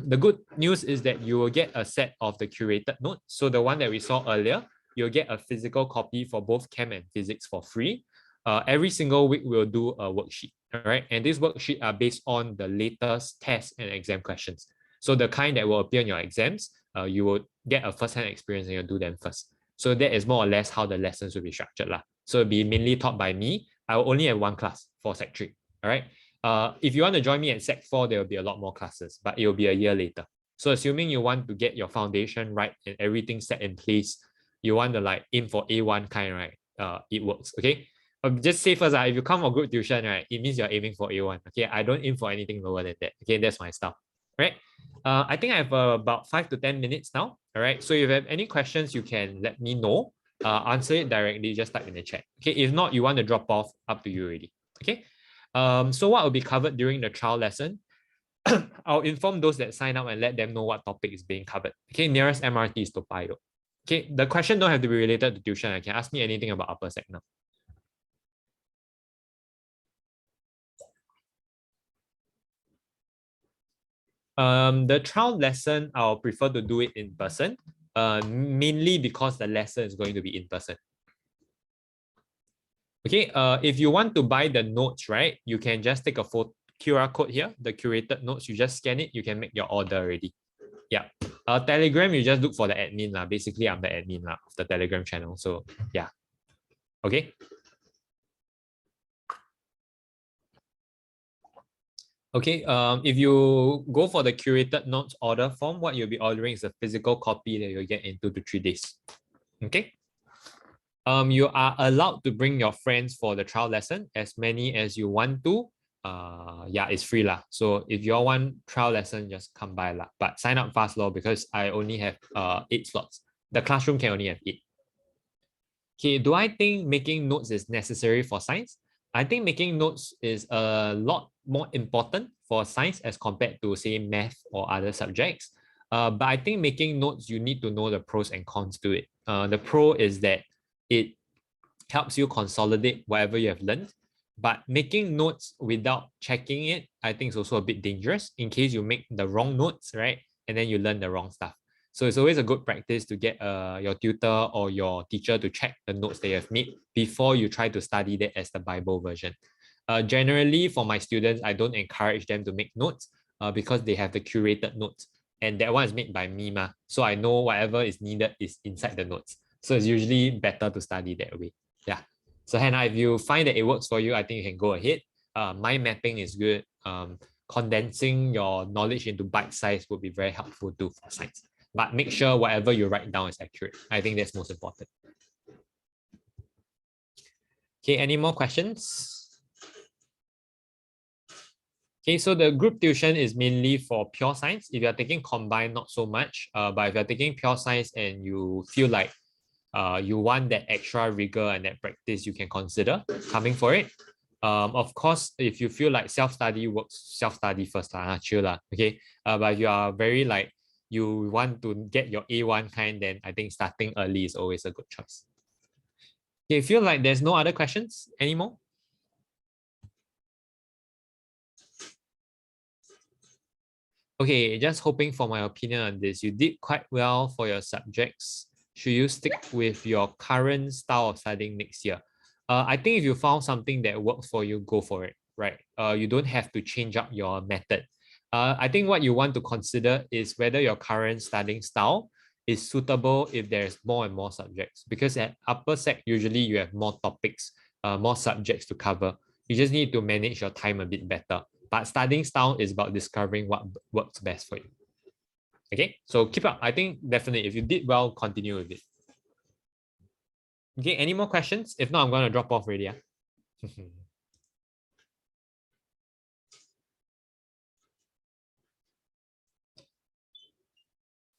The good news is that you will get a set of the curated notes. So the one that we saw earlier, you'll get a physical copy for both chem and physics for free. Every single week we'll do a worksheet. All right, and these worksheets are based on the latest test and exam questions. So the kind that will appear in your exams, you will get a first-hand experience and you'll do them first. So that is more or less how the lessons will be structured. So it'll be mainly taught by me. I will only have one class for Sec 3. All right. If you want to join me at Sec 4, there will be a lot more classes, but it will be a year later. So assuming you want to get your foundation right and everything set in place, you want to like aim for A1 kind, right? It works, okay? But just say first, if you come for group tuition, right, it means you're aiming for A1. Okay, I don't aim for anything lower than that. Okay, that's my style. Right? I think I have about 5 to 10 minutes now. All right. So if you have any questions, you can let me know. Answer it directly, just type in the chat. Okay. If not, you want to drop off, up to you already. Okay. So what will be covered during the trial lesson? I'll inform those that sign up and let them know what topic is being covered. Okay, nearest MRT is Toa Payoh. Okay, the question don't have to be related to tuition. I can ask me anything about upper sec now. The trial lesson, I'll prefer to do it in person, mainly because the lesson is going to be in person. Okay, if you want to buy the notes, right, you can just take a photo QR code here, the curated notes, you just scan it, you can make your order already. Yeah. Telegram, you just look for the admin. Basically, I'm the admin of the Telegram channel. So yeah. Okay. Okay, if you go for the curated notes order form, what you'll be ordering is a physical copy that you'll get in 2 to 3 days. Okay. You are allowed to bring your friends for the trial lesson, as many as you want to. Yeah, it's free lah. So if you all want trial lesson, just come by lah. But sign up fast law because I only have 8 slots. The classroom can only have 8. Okay, do I think making notes is necessary for science? I think making notes is a lot more important for science as compared to, say, math or other subjects. But I think making notes, you need to know the pros and cons to it. The pro is that it helps you consolidate whatever you have learned. But making notes without checking it, I think is also a bit dangerous in case you make the wrong notes, right? And then you learn the wrong stuff. So it's always a good practice to get your tutor or your teacher to check the notes that you have made before you try to study that as the Bible version. Generally, for my students, I don't encourage them to make notes because they have the curated notes. And that one is made by me, so I know whatever is needed is inside the notes. So it's usually better to study that way. Yeah. So Hannah, if you find that it works for you, I think you can go ahead. Mind mapping is good. Condensing your knowledge into bite size would be very helpful too for science. But make sure whatever you write down is accurate. I think that's most important. Okay, any more questions? Okay, so the group tuition is mainly for pure science. If you're taking combined, not so much. But if you're taking pure science and you feel like you want that extra rigor and that practice, you can consider coming for it. Of course, if you feel like self-study works, self-study first, chill lah, okay? But if you are very like, you want to get your A1 kind, then I think starting early is always a good choice. Okay, feel like there's no other questions anymore? Okay, just hoping for my opinion on this. You did quite well for your subjects. Should you stick with your current style of studying next year? I think if you found something that works for you, go for it, right? You don't have to change up your method. I think what you want to consider is whether your current studying style is suitable if there's more and more subjects. Because at upper sec, usually you have more topics, more subjects to cover. You just need to manage your time a bit better. But studying style is about discovering what works best for you. Okay, so keep up. I think definitely if you did well, continue with it. Okay, any more questions? If not, I'm going to drop off already.